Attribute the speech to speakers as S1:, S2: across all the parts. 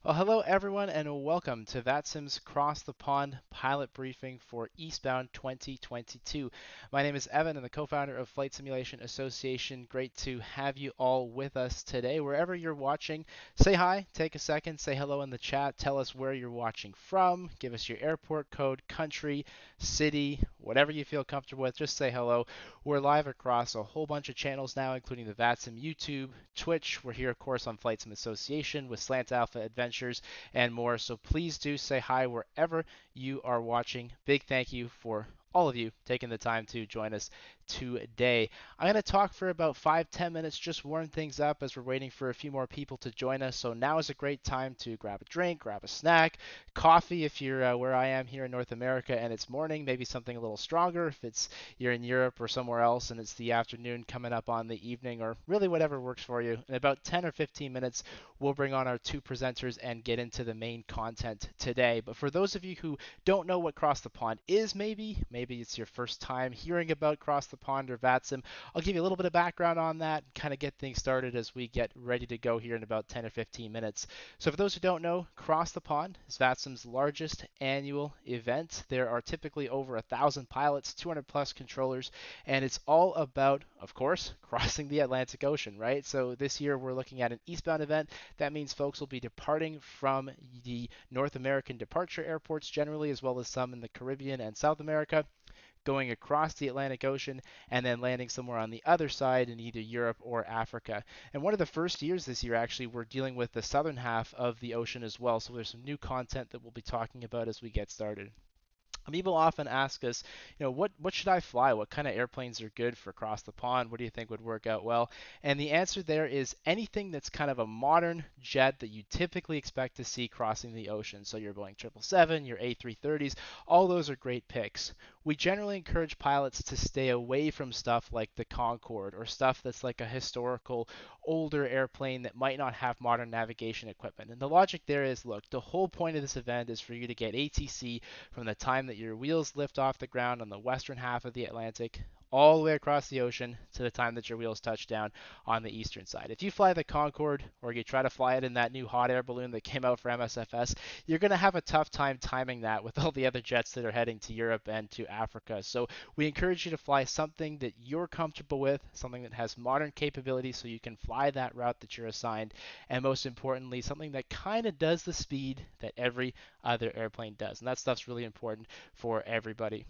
S1: Well, hello everyone, and welcome to VATSIM's Cross the Pond pilot briefing for Eastbound 2022. My name is Evan, I'm the co-founder of Flight Simulation Association. Great to have you all with us today. Wherever you're watching, say hi, take a second, say hello in the chat, tell us where you're watching from, give us your airport code, country, city, whatever you feel comfortable with, just say hello. We're live across a whole bunch of channels now, including the VATSIM YouTube, Twitch. We're here, of course, on Flight Sim Association with Slant Alpha Adventures and more. So please do say hi wherever you are watching. Big thank you for all of you taking the time to join us today. I'm going to talk for about 5-10 minutes, just warm things up as we're waiting for a few more people to join us. So now is a great time to grab a drink, grab a snack, coffee if you're where I am here in North America and it's morning, maybe something a little stronger if it's you're in Europe or somewhere else and it's the afternoon coming up on the evening, or really whatever works for you. In about 10 or 15 minutes, we'll bring on our two presenters and get into the main content today. But for those of you who don't know what Cross the Pond is, maybe it's your first time hearing about Cross the Pond or VATSIM, I'll give you a little bit of background on that and kind of get things started as we get ready to go here in about 10 or 15 minutes. So for those who don't know, Cross the Pond is VATSIM's largest annual event. There are typically over 1,000 pilots, 200 plus controllers, and it's all about, of course, crossing the Atlantic Ocean, right? So this year we're looking at an eastbound event. That means folks will be departing from the North American departure airports generally, as well as some in the Caribbean and South America, going across the Atlantic Ocean and then landing somewhere on the other side in either Europe or Africa. And one of the first years this year, actually, we're dealing with the southern half of the ocean as well. So there's some new content that we'll be talking about as we get started. People often ask us, what should I fly? What kind of airplanes are good for across the pond? What do you think would work out well? And the answer there is anything that's kind of a modern jet that you typically expect to see crossing the ocean. So your Boeing 777, your A330s, all those are great picks. We generally encourage pilots to stay away from stuff like the Concorde or stuff that's like a historical older airplane that might not have modern navigation equipment. And the logic there is, look, the whole point of this event is for you to get ATC from the time that your wheels lift off the ground on the western half of the Atlantic all the way across the ocean to the time that your wheels touch down on the eastern side. If you fly the Concorde or you try to fly it in that new hot air balloon that came out for MSFS, you're going to have a tough time timing that with all the other jets that are heading to Europe and to Africa. So we encourage you to fly something that you're comfortable with, something that has modern capability so you can fly that route that you're assigned, and most importantly, something that kind of does the speed that every other airplane does. And that stuff's really important for everybody.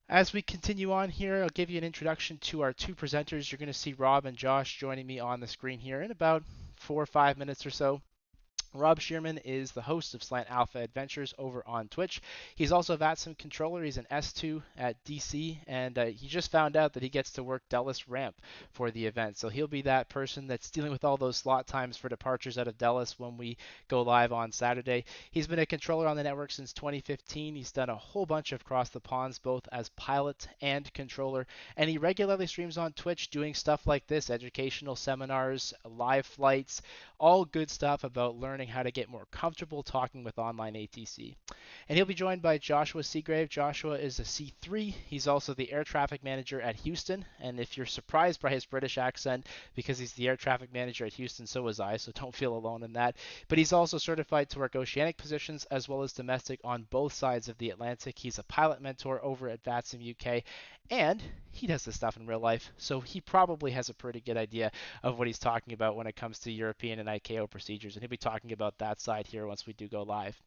S1: As we continue on here, I'll give you an introduction to our two presenters. You're going to see Rob and Josh joining me on the screen here in about 4 or 5 minutes or so. Rob Shearman is the host of Slant Alpha Adventures over on Twitch. He's also a VATSIM controller. He's an S2 at DC, and he just found out that he gets to work Dulles Ramp for the event. So he'll be that person that's dealing with all those slot times for departures out of Dulles when we go live on Saturday. He's been a controller on the network since 2015. He's done a whole bunch of Cross the Ponds, both as pilot and controller, and he regularly streams on Twitch doing stuff like this, educational seminars, live flights, all good stuff about learning how to get more comfortable talking with online ATC. And he'll be joined by Joshua Seagrave. Joshua is a C3. He's also the air traffic manager at Houston. And if you're surprised by his British accent, because he's the air traffic manager at Houston, so was I, so don't feel alone in that. But he's also certified to work oceanic positions as well as domestic on both sides of the Atlantic. He's a pilot mentor over at VATSIM UK, and he does this stuff in real life, so he probably has a pretty good idea of what he's talking about when it comes to European and ICAO procedures, and he'll be talking about that side here once we do go live.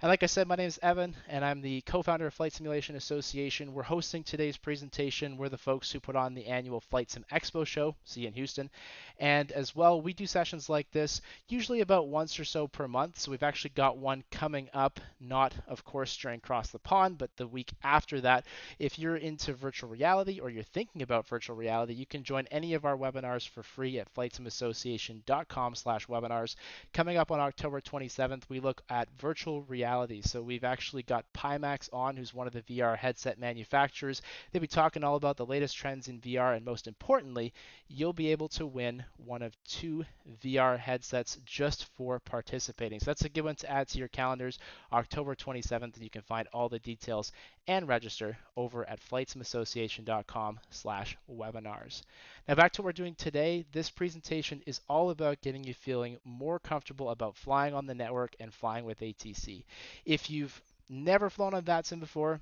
S1: And like I said, my name is Evan, and I'm the co-founder of Flight Simulation Association. We're hosting today's presentation. We're the folks who put on the annual Flight Sim Expo show, see you in Houston. And as well, we do sessions like this, usually about once or so per month. So we've actually got one coming up, not, of course, during Cross the Pond, but the week after that. If you're into virtual reality or you're thinking about virtual reality, you can join any of our webinars for free at flightsimassociation.com/webinars. Coming up on October 27th, we look at virtual reality. So we've actually got Pimax on, who's one of the VR headset manufacturers. They'll be talking all about the latest trends in VR, and most importantly, you'll be able to win one of 2 VR headsets just for participating. So that's a good one to add to your calendars, October 27th, and you can find all the details and register over at flightsimassociation.com/webinars. Now back to what we're doing today. This presentation is all about getting you feeling more comfortable about flying on the network and flying with ATC. If you've never flown on VATSIM before,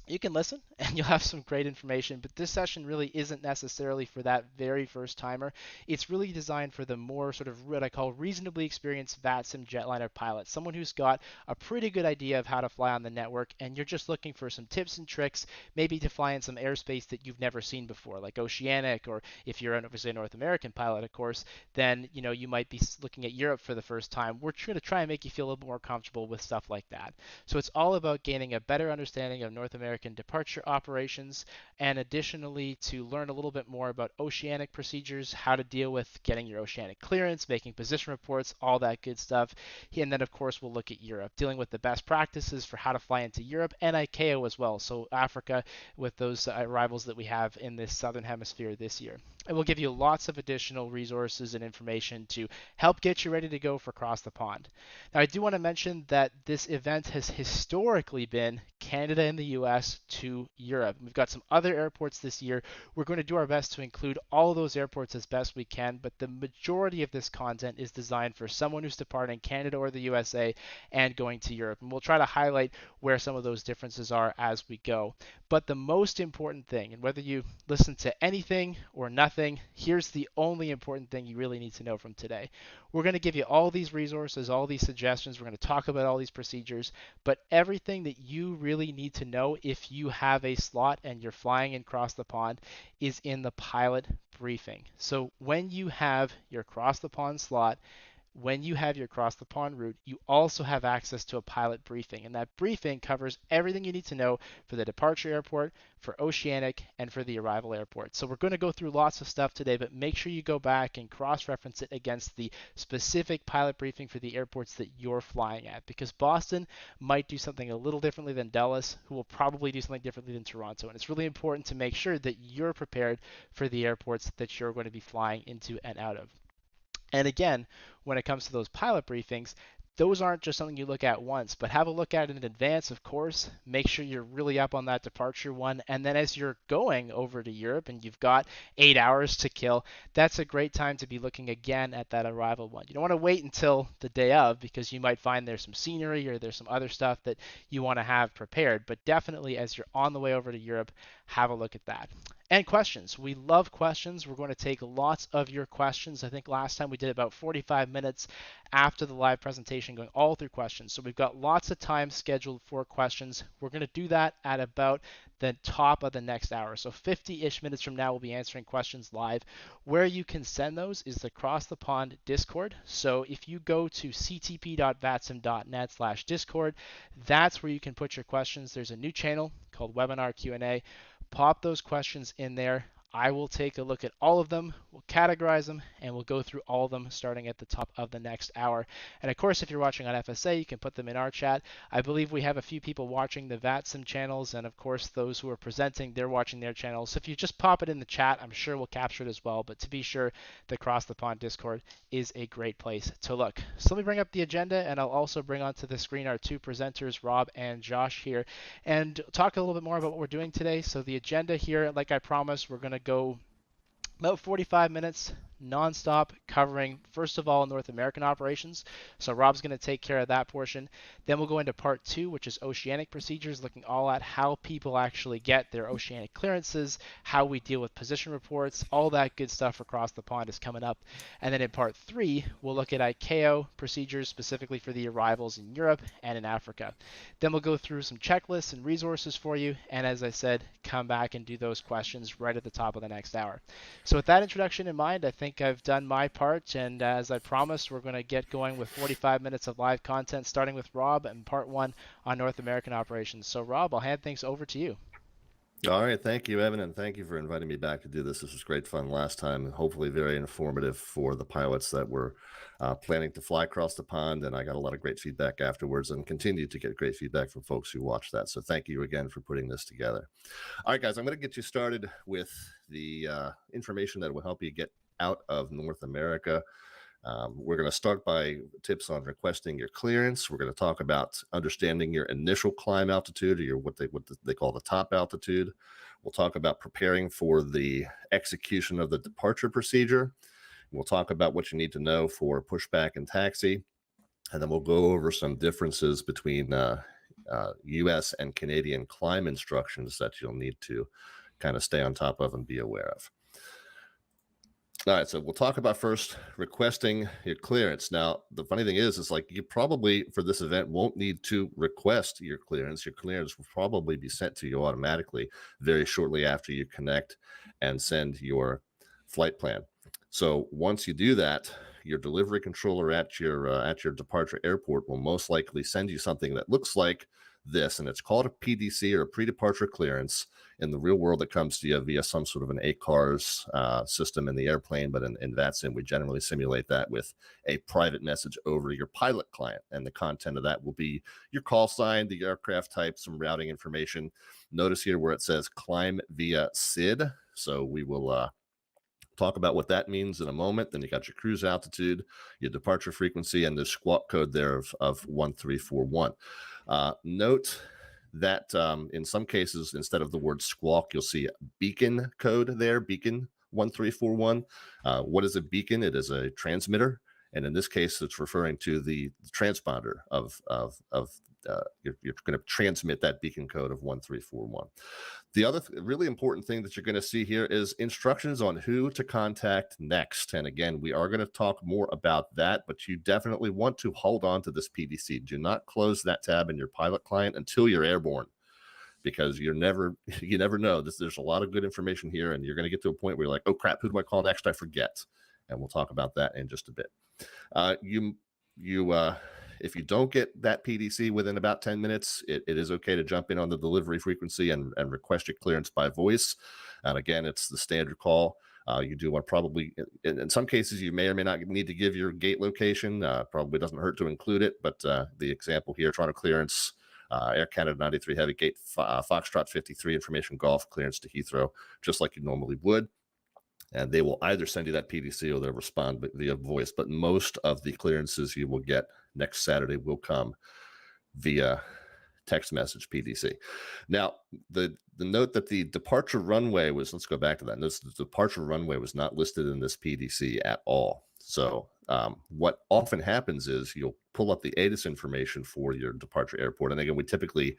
S1: you can listen and you'll have some great information, but this session really isn't necessarily for that very first timer. It's really designed for the more sort of what I call reasonably experienced VATSIM jetliner pilot, someone who's got a pretty good idea of how to fly on the network, and you're just looking for some tips and tricks, maybe to fly in some airspace that you've never seen before, like Oceanic, or if you're obviously a North American pilot, of course, then you might be looking at Europe for the first time. We're going to try and make you feel a little bit more comfortable with stuff like that. So it's all about gaining a better understanding of North American departure operations, and additionally to learn a little bit more about oceanic procedures, how to deal with getting your oceanic clearance, making position reports, all that good stuff. And then of course we'll look at Europe, dealing with the best practices for how to fly into Europe and ICAO as well, so Africa, with those arrivals that we have in this southern hemisphere this year. And we'll give you lots of additional resources and information to help get you ready to go for across the pond. Now, I do want to mention that this event has historically been Canada and the US to Europe. We've got some other airports this year. We're going to do our best to include all of those airports as best we can, but the majority of this content is designed for someone who's departing Canada or the USA and going to Europe. And we'll try to highlight where some of those differences are as we go. But the most important thing, and whether you listen to anything or nothing, here's the only important thing you really need to know from today. We're going to give you all these resources, all these suggestions. We're going to talk about all these procedures, but everything that you really need to know if you have a slot and you're flying across the pond is in the pilot briefing. So when you have your cross the pond slot, when you have your cross the pond route, you also have access to a pilot briefing. And that briefing covers everything you need to know for the departure airport, for Oceanic, and for the arrival airport. So we're going to go through lots of stuff today, but make sure you go back and cross-reference it against the specific pilot briefing for the airports that you're flying at, because Boston might do something a little differently than Dallas, who will probably do something differently than Toronto. And it's really important to make sure that you're prepared for the airports that you're going to be flying into and out of. And again, when it comes to those pilot briefings, those aren't just something you look at once, but have a look at it in advance, of course. Make sure you're really up on that departure one. And then as you're going over to Europe and you've got 8 hours to kill, that's a great time to be looking again at that arrival one. You don't want to wait until the day of, because you might find there's some scenery or there's some other stuff that you want to have prepared. But definitely as you're on the way over to Europe, have a look at that. And questions. We love questions. We're going to take lots of your questions. I think last time we did about 45 minutes after the live presentation, going all through questions. So we've got lots of time scheduled for questions. We're going to do that at about the top of the next hour. So 50-ish minutes from now, we'll be answering questions live. Where you can send those is the Cross the Pond Discord. So if you go to ctp.vatsim.net/discord, that's where you can put your questions. There's a new channel called Webinar Q&A. Pop those questions in there. I will take a look at all of them, we'll categorize them, and we'll go through all of them starting at the top of the next hour. And of course, if you're watching on FSA, you can put them in our chat. I believe we have a few people watching the VATSIM channels, and of course, those who are presenting, they're watching their channels. So if you just pop it in the chat, I'm sure we'll capture it as well. But to be sure, the Cross the Pond Discord is a great place to look. So let me bring up the agenda, and I'll also bring onto the screen our two presenters, Rob and Josh here, and talk a little bit more about what we're doing today. So the agenda here, like I promised, we're going to go about 45 minutes nonstop, covering first of all North American operations. So Rob's going to take care of that portion. Then we'll go into part 2, which is oceanic procedures, looking all at how people actually get their oceanic clearances, how we deal with position reports, all that good stuff across the pond is coming up. And then in part 3, we'll look at ICAO procedures specifically for the arrivals in Europe and in Africa. Then we'll go through some checklists and resources for you, and as I said, come back and do those questions right at the top of the next hour. So with that introduction in mind, I think I've done my part, and as I promised, we're going to get going with 45 minutes of live content, starting with Rob and part 1 on North American operations. So Rob, I'll hand things over to you.
S2: All right. Thank you, Evan, and thank you for inviting me back to do this. This was great fun last time, and hopefully very informative for the pilots that were planning to fly across the pond, and I got a lot of great feedback afterwards and continue to get great feedback from folks who watched that. So thank you again for putting this together. All right, guys, I'm going to get you started with the information that will help you get out of North America. We're going to start by tips on requesting your clearance. We're going to talk about understanding your initial climb altitude, or what they call the top altitude. We'll talk about preparing for the execution of the departure procedure. We'll talk about what you need to know for pushback and taxi. And then we'll go over some differences between US and Canadian climb instructions that you'll need to kind of stay on top of and be aware of. All right, so we'll talk about first requesting your clearance. Now, the funny thing is like you probably for this event won't need to request your clearance. Your clearance will probably be sent to you automatically very shortly after you connect and send your flight plan. So once you do that, your delivery controller at your departure airport will most likely send you something that looks like this, and it's called a PDC or a pre-departure clearance. In the real world, it comes to you via some sort of an ACARS system in the airplane, but in VATSIM, we generally simulate that with a private message over your pilot client, and the content of that will be your call sign, the aircraft type, some routing information. Notice here where it says climb via SID, so we will talk about what that means in a moment. Then you got your cruise altitude, your departure frequency, and the squawk code there of 1341. Note that in some cases, instead of the word squawk, you'll see beacon code there, beacon 1341. What is a beacon? It is a transmitter. And in this case, it's referring to the transponder of you're going to transmit that beacon code of 1341. The other really important thing that you're going to see here is instructions on who to contact next. And again, we are going to talk more about that, but you definitely want to hold on to this PDC. Do not close that tab in your pilot client until you're airborne, because you never know. There's a lot of good information here, and you're going to get to a point where you're like, oh crap, who do I call next? I forget. And we'll talk about that in just a bit. If you don't get that PDC within about 10 minutes, it is okay to jump in on the delivery frequency and request your clearance by voice. And again, it's the standard call. You do want probably, in some cases, you may or may not need to give your gate location. Probably doesn't hurt to include it, but the example here, Toronto clearance, Air Canada 93 Heavy Gate, Foxtrot 53 information golf clearance to Heathrow, just like you normally would. And they will either send you that PDC or they'll respond via voice. But most of the clearances you will get next Saturday will come via text message PDC. Now, the note that the departure runway was, let's go back to that. Notice the departure runway was not listed in this PDC at all. So what often happens is you'll pull up the ATIS information for your departure airport. And again, we typically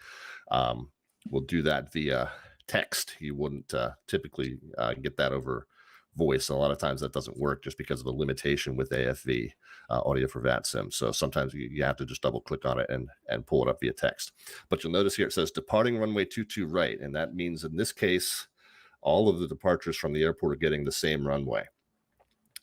S2: will do that via text. You wouldn't typically get that over voice. And a lot of times that doesn't work just because of a limitation with AFV, audio for VATSIM. So sometimes you have to just double click on it and pull it up via text. But you'll notice here it says departing runway 22 right. And that means in this case, all of the departures from the airport are getting the same runway.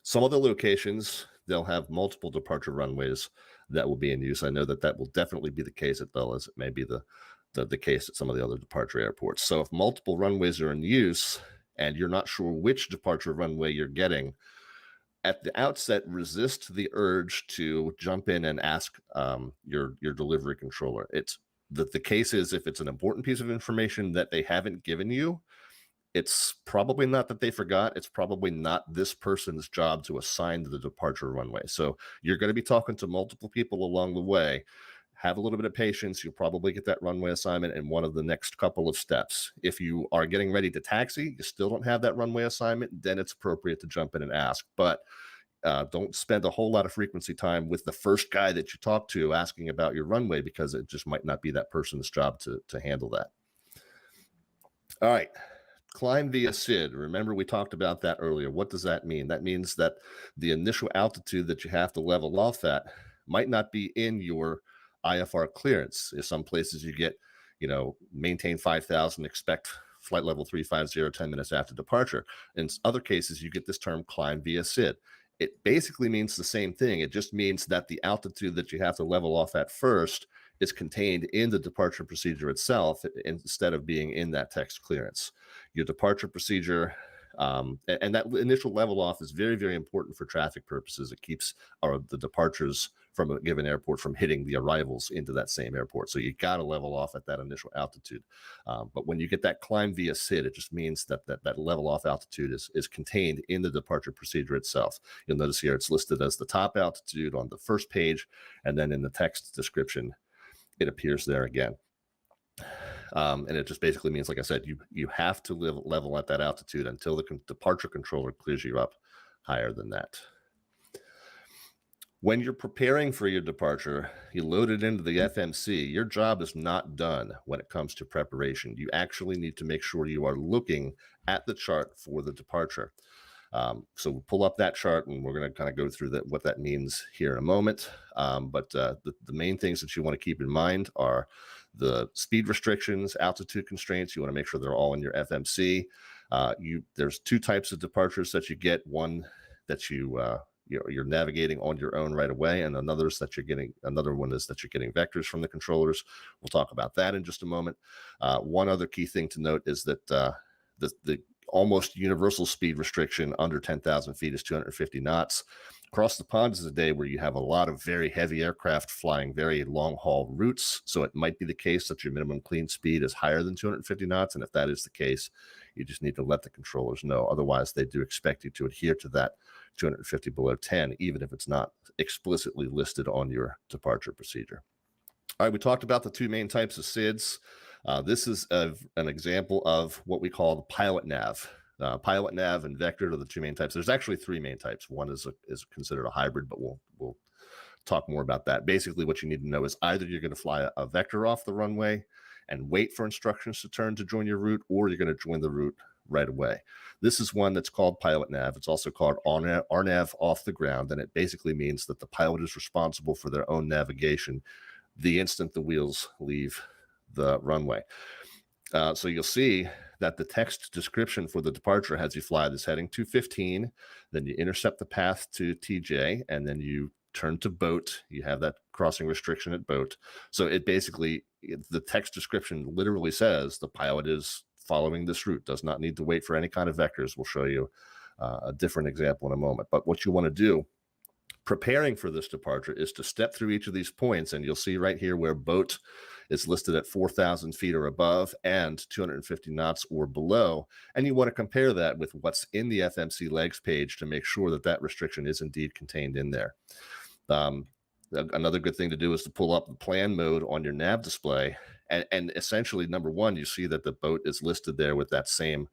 S2: Some other locations, they'll have multiple departure runways that will be in use. I know that will definitely be the case at Dulles. It may be the case at some of the other departure airports. So if multiple runways are in use, and you're not sure which departure runway you're getting, at the outset, resist the urge to jump in and ask your delivery controller. It's the case is if it's an important piece of information that they haven't given you, it's probably not that they forgot. It's probably not this person's job to assign the departure runway. So you're going to be talking to multiple people along the way. Have a little bit of patience. You'll probably get that runway assignment in one of the next couple of steps. If you are getting ready to taxi, you still don't have that runway assignment, then it's appropriate to jump in and ask. But don't spend a whole lot of frequency time with the first guy that you talk to asking about your runway, because it just might not be that person's job to handle that. All right. Climb via SID. Remember, we talked about that earlier. What does that mean? That means that the initial altitude that you have to level off at might not be in your IFR clearance. In some places you get, maintain 5,000, expect flight level 350 10 minutes after departure. In other cases, you get this term climb via SID. It basically means the same thing. It just means that the altitude that you have to level off at first is contained in the departure procedure itself instead of being in that text clearance. Your departure procedure, and that initial level off is very, very important for traffic purposes. It keeps the departures from a given airport from hitting the arrivals into that same airport. So you got to level off at that initial altitude. But when you get that climb via SID, it just means that level off altitude is contained in the departure procedure itself. You'll notice here it's listed as the top altitude on the first page, and then in the text description, it appears there again. And it just basically means, like I said, you have to level at that altitude until the departure controller clears you up higher than that. When you're preparing for your departure, you load it into the FMC. Your job is not done when it comes to preparation. You actually need to make sure you are looking at the chart for the departure. So we'll pull up that chart, and we're going to kind of go through what that means here in a moment. But the main things that you want to keep in mind are the speed restrictions, altitude constraints. You want to make sure they're all in your FMC. There's two types of departures that you get. One that you're navigating on your own right away, and another one is that you're getting vectors from the controllers. We'll talk about that in just a moment. One other key thing to note is that the almost universal speed restriction under 10,000 feet is 250 knots. Across the pond is a day where you have a lot of very heavy aircraft flying very long haul routes. So it might be the case that your minimum clean speed is higher than 250 knots. And if that is the case, you just need to let the controllers know. Otherwise, they do expect you to adhere to that 250 below 10, even if it's not explicitly listed on your departure procedure. All right, we talked about the two main types of SIDS. This is an example of what we call the pilot nav. Pilot nav and vector are the two main types. There's actually three main types. One is considered a hybrid, but we'll talk more about that. Basically, what you need to know is either you're going to fly a vector off the runway and wait for instructions to turn to join your route, or you're going to join the route right away. This is one that's called pilot nav. It's also called RNAV off the ground, and it basically means that the pilot is responsible for their own navigation the instant the wheels leave the runway. So you'll see that the text description for the departure has you fly this heading 215, then you intercept the path to TJ, and then you turn to boat. You have that crossing restriction at boat. So the text description literally says the pilot is following this route, does not need to wait for any kind of vectors. We'll show you a different example in a moment. But what you want to do preparing for this departure is to step through each of these points, and you'll see right here where boat is listed at 4,000 feet or above and 250 knots or below. And you want to compare that with what's in the FMC legs page to make sure that that restriction is indeed contained in there. Another good thing to do is to pull up the plan mode on your nav display. And essentially, number one, you see that the boat is listed there with that same,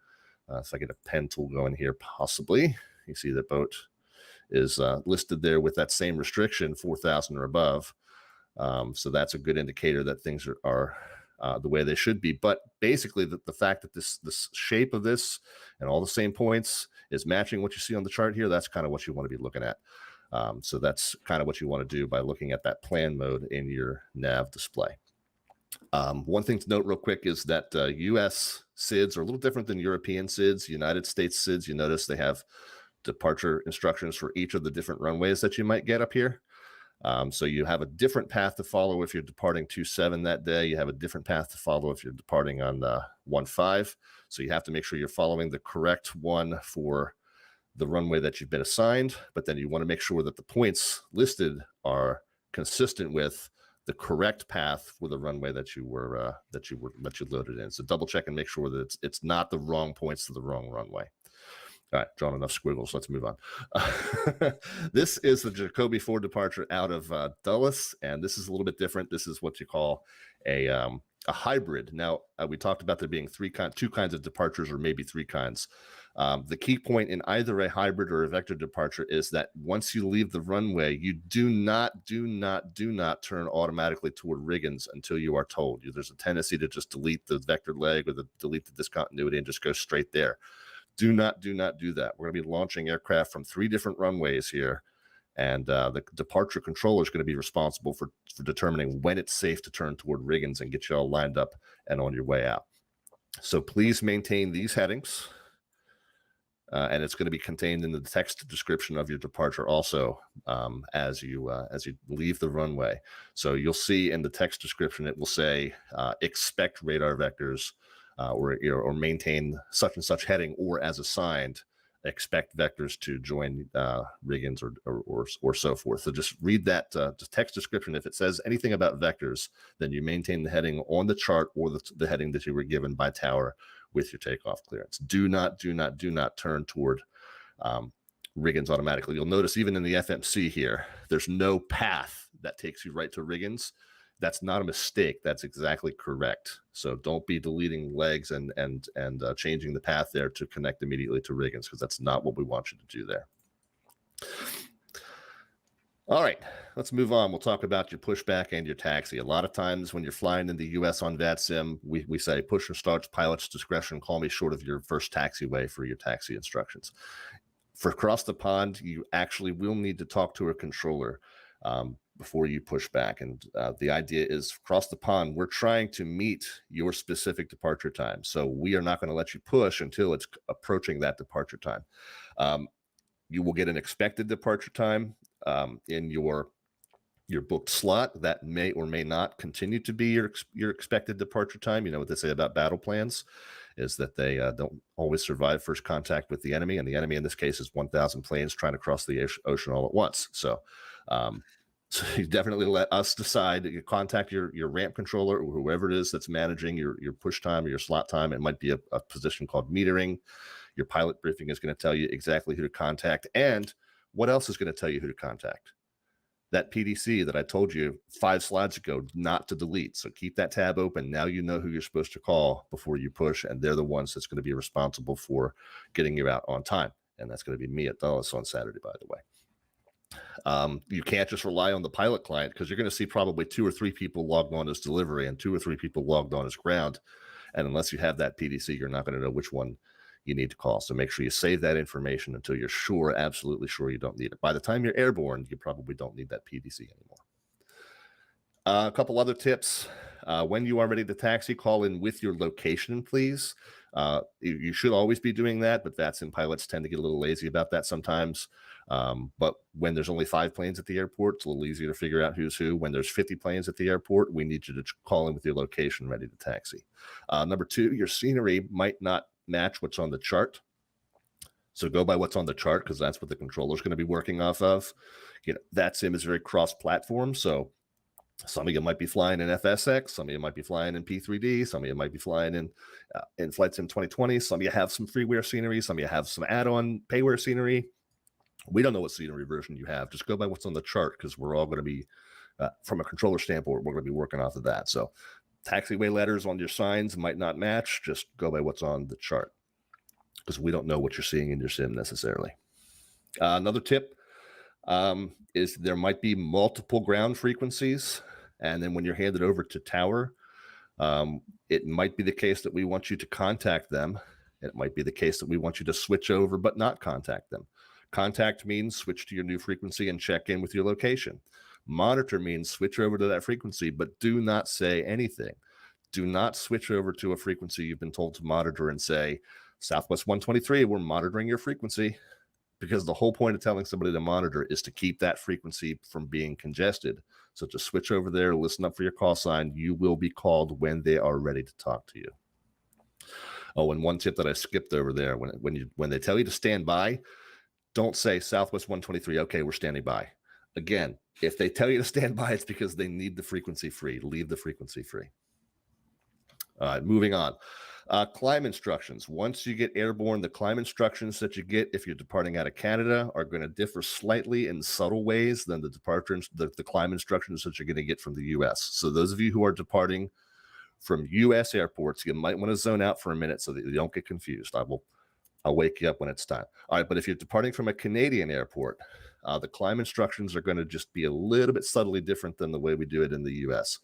S2: if I get a pen tool going here, possibly, you see that boat is listed there with that same restriction, 4,000 or above. So that's a good indicator that things are the way they should be. But basically, the fact that this shape of this and all the same points is matching what you see on the chart here, that's kind of what you want to be looking at. So that's kind of what you want to do by looking at that plan mode in your nav display. One thing to note real quick is that U.S. SIDS are a little different than European SIDS. United States SIDS, you notice they have departure instructions for each of the different runways that you might get up here. So you have a different path to follow if you're departing 27 that day. You have a different path to follow if you're departing on 15. So you have to make sure you're following the correct one for the runway that you've been assigned, but then you want to make sure that the points listed are consistent with the correct path for the runway that you loaded in. So double check and make sure that it's not the wrong points to the wrong runway. All right, drawn enough squiggles. Let's move on. This is the Jacoby 4 departure out of Dulles, and this is a little bit different. This is what you call a hybrid. Now, we talked about there being two kinds of departures, or maybe three kinds. The key point in either a hybrid or a vector departure is that once you leave the runway, you do not turn automatically toward Riggins until you are told. There's a tendency to just delete the vector leg or delete the discontinuity and just go straight there. Do not do that. We're going to be launching aircraft from 3 different runways here, and the departure controller is going to be responsible for determining when it's safe to turn toward Riggins and get you all lined up and on your way out. So please maintain these headings, and it's going to be contained in the text description of your departure also as you leave the runway. So you'll see in the text description it will say expect radar vectors. Or maintain such and such heading, or as assigned, expect vectors to join Riggins or so forth. So just read that text description. If it says anything about vectors, then you maintain the heading on the chart or the heading that you were given by tower with your takeoff clearance. Do not turn toward Riggins automatically. You'll notice even in the FMC here, there's no path that takes you right to Riggins. That's not a mistake. That's exactly correct. So don't be deleting legs and changing the path there to connect immediately to riggings, because that's not what we want you to do there. All right, let's move on. We'll talk about your pushback and your taxi. A lot of times when you're flying in the U.S. on VATSIM, we say push or starts, pilot's discretion, call me short of your first taxiway for your taxi instructions. For across the pond, you actually will need to talk to a controller before you push back. And the idea is across the pond, we're trying to meet your specific departure time. So we are not going to let you push until it's approaching that departure time. You will get an expected departure time in your booked slot. That may or may not continue to be your expected departure time. You know what they say about battle plans is that they don't always survive first contact with the enemy, and the enemy in this case is 1,000 planes trying to cross the ocean all at once. So so you definitely let us decide. You contact your ramp controller or whoever it is that's managing your push time or your slot time. It might be a position called metering. Your pilot briefing is going to tell you exactly who to contact, and what else is going to tell you who to contact? That PDC that I told you 5 slides ago not to delete. So keep that tab open. Now you know who you're supposed to call before you push, and they're the ones that's going to be responsible for getting you out on time. And that's going to be me at Dulles on Saturday, by the way. You can't just rely on the pilot client, because you're going to see probably 2 or 3 people logged on as delivery and 2 or 3 people logged on as ground. And unless you have that PDC, you're not going to know which one you need to call. So make sure you save that information until you're sure, absolutely sure you don't need it. By the time you're airborne, you probably don't need that PDC anymore. A couple other tips. When you are ready to taxi, call in with your location, please. You should always be doing that, but VATSIM pilots tend to get a little lazy about that sometimes. But when there's only 5 planes at the airport, it's a little easier to figure out who's who. When there's 50 planes at the airport, we need you to call in with your location ready to taxi. Number 2, your scenery might not match what's on the chart. So go by what's on the chart, because that's what the controller is going to be working off of. VATSIM is very cross-platform. So some of you might be flying in FSX, some of you might be flying in P3D, some of you might be flying in FlightSim 2020. Some of you have some freeware scenery, some of you have some add-on payware scenery. We don't know what scenery version you have. Just go by what's on the chart, because we're all going to be, from a controller standpoint, we're going to be working off of that. So taxiway letters on your signs might not match. Just go by what's on the chart, because we don't know what you're seeing in your sim necessarily. Another tip is there might be multiple ground frequencies. And then when you're handed over to tower, it might be the case that we want you to contact them. It might be the case that we want you to switch over but not contact them. Contact means switch to your new frequency and check in with your location. Monitor means switch over to that frequency, but do not say anything. Do not switch over to a frequency you've been told to monitor and say, Southwest 123, we're monitoring your frequency, because the whole point of telling somebody to monitor is to keep that frequency from being congested. So just switch over there, listen up for your call sign. You will be called when they are ready to talk to you. Oh, and one tip that I skipped over there, when they tell you to stand by, don't say Southwest 123, okay, we're standing by. Again, if they tell you to stand by, it's because they need the frequency free. Leave the frequency free. All right, moving on. Climb instructions. Once you get airborne, the climb instructions that you get if you're departing out of Canada are going to differ slightly in subtle ways than the climb instructions that you're going to get from the U.S. So those of you who are departing from U.S. airports, you might want to zone out for a minute so that you don't get confused. I'll wake you up when it's time. All right, but if you're departing from a Canadian airport, the climb instructions are going to just be a little bit subtly different than the way we do it in the U.S.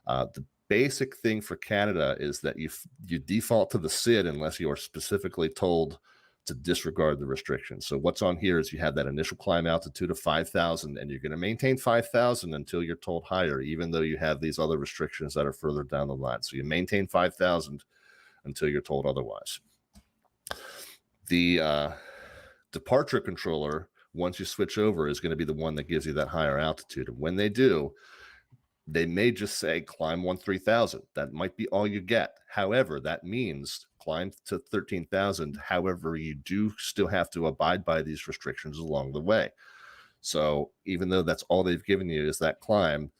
S2: The basic thing for Canada is that you default to the SID unless you are specifically told to disregard the restrictions. So what's on here is you have that initial climb altitude of 5,000, and you're going to maintain 5,000 until you're told higher, even though you have these other restrictions that are further down the line. So you maintain 5,000 until you're told otherwise. The departure controller, once you switch over, is going to be the one that gives you that higher altitude. And when they do, they may just say climb 13,000. That might be all you get. However, that means climb to 13,000. However, you do still have to abide by these restrictions along the way. So even though that's all they've given you is that climb,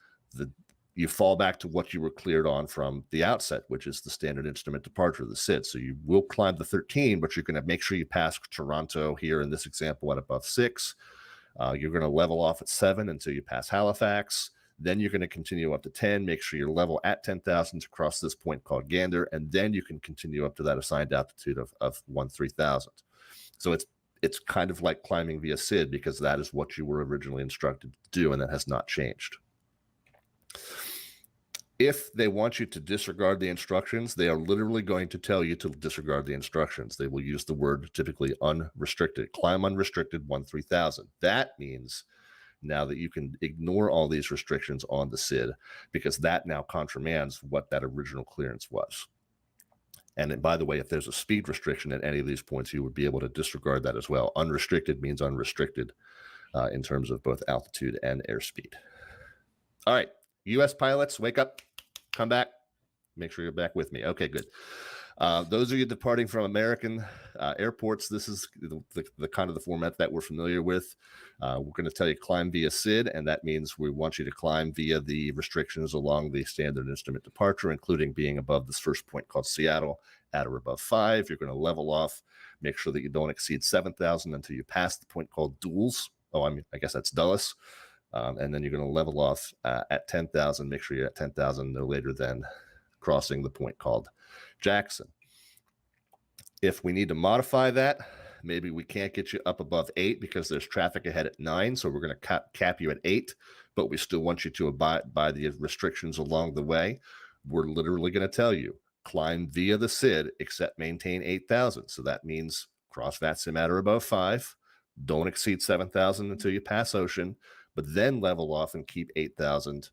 S2: you fall back to what you were cleared on from the outset, which is the standard instrument departure, the SID. So you will climb the 13, but you're going to make sure you pass Toronto here in this example at above 6. You're going to level off at 7 until you pass Halifax. Then you're going to continue up to 10, make sure you're level at 10,000 to cross this point called Gander, and then you can continue up to that assigned altitude of 13,000. So it's kind of like climbing via SID, because that is what you were originally instructed to do, and that has not changed. If they want you to disregard the instructions, they are literally going to tell you to disregard the instructions. They will use the word typically unrestricted. Climb unrestricted 13,000. That means now that you can ignore all these restrictions on the SID, because that now countermands what that original clearance was. And by the way, if there's a speed restriction at any of these points, you would be able to disregard that as well. Unrestricted means unrestricted in terms of both altitude and airspeed. All right, U.S. pilots, wake up, come back. Make sure you're back with me. Okay, good. Those of you departing from American airports, this is the kind of the format that we're familiar with. We're going to tell you climb via SID, and that means we want you to climb via the restrictions along the standard instrument departure, including being above this first point called Seattle at or above 5. You're going to level off, make sure that you don't exceed 7,000 until you pass the point called Dulles. I guess that's Dulles. And then you're going to level off at 10,000. Make sure you're at 10,000 no later than crossing the point called Jackson. If we need to modify that, maybe we can't get you up above 8 because there's traffic ahead at 9. So we're going to cap you at 8, but we still want you to abide by the restrictions along the way. We're literally going to tell you climb via the SID, except maintain 8,000. So that means cross VATSIM at or above 5. Don't exceed 7,000 until you pass Ocean, but then level off and keep 8,000.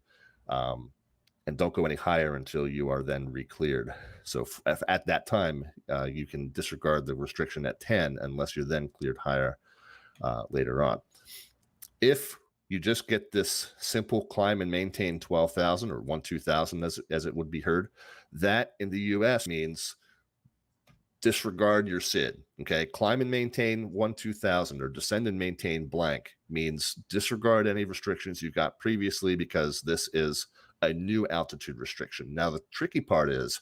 S2: And don't go any higher until you are then re-cleared. So at that time, you can disregard the restriction at 10 unless you're then cleared higher later on. If you just get this simple climb and maintain 12,000 or 12,000 as it would be heard, that in the US means disregard your SID. Okay, climb and maintain 12,000 or descend and maintain blank means disregard any restrictions you got previously, because this is a new altitude restriction. Now, the tricky part is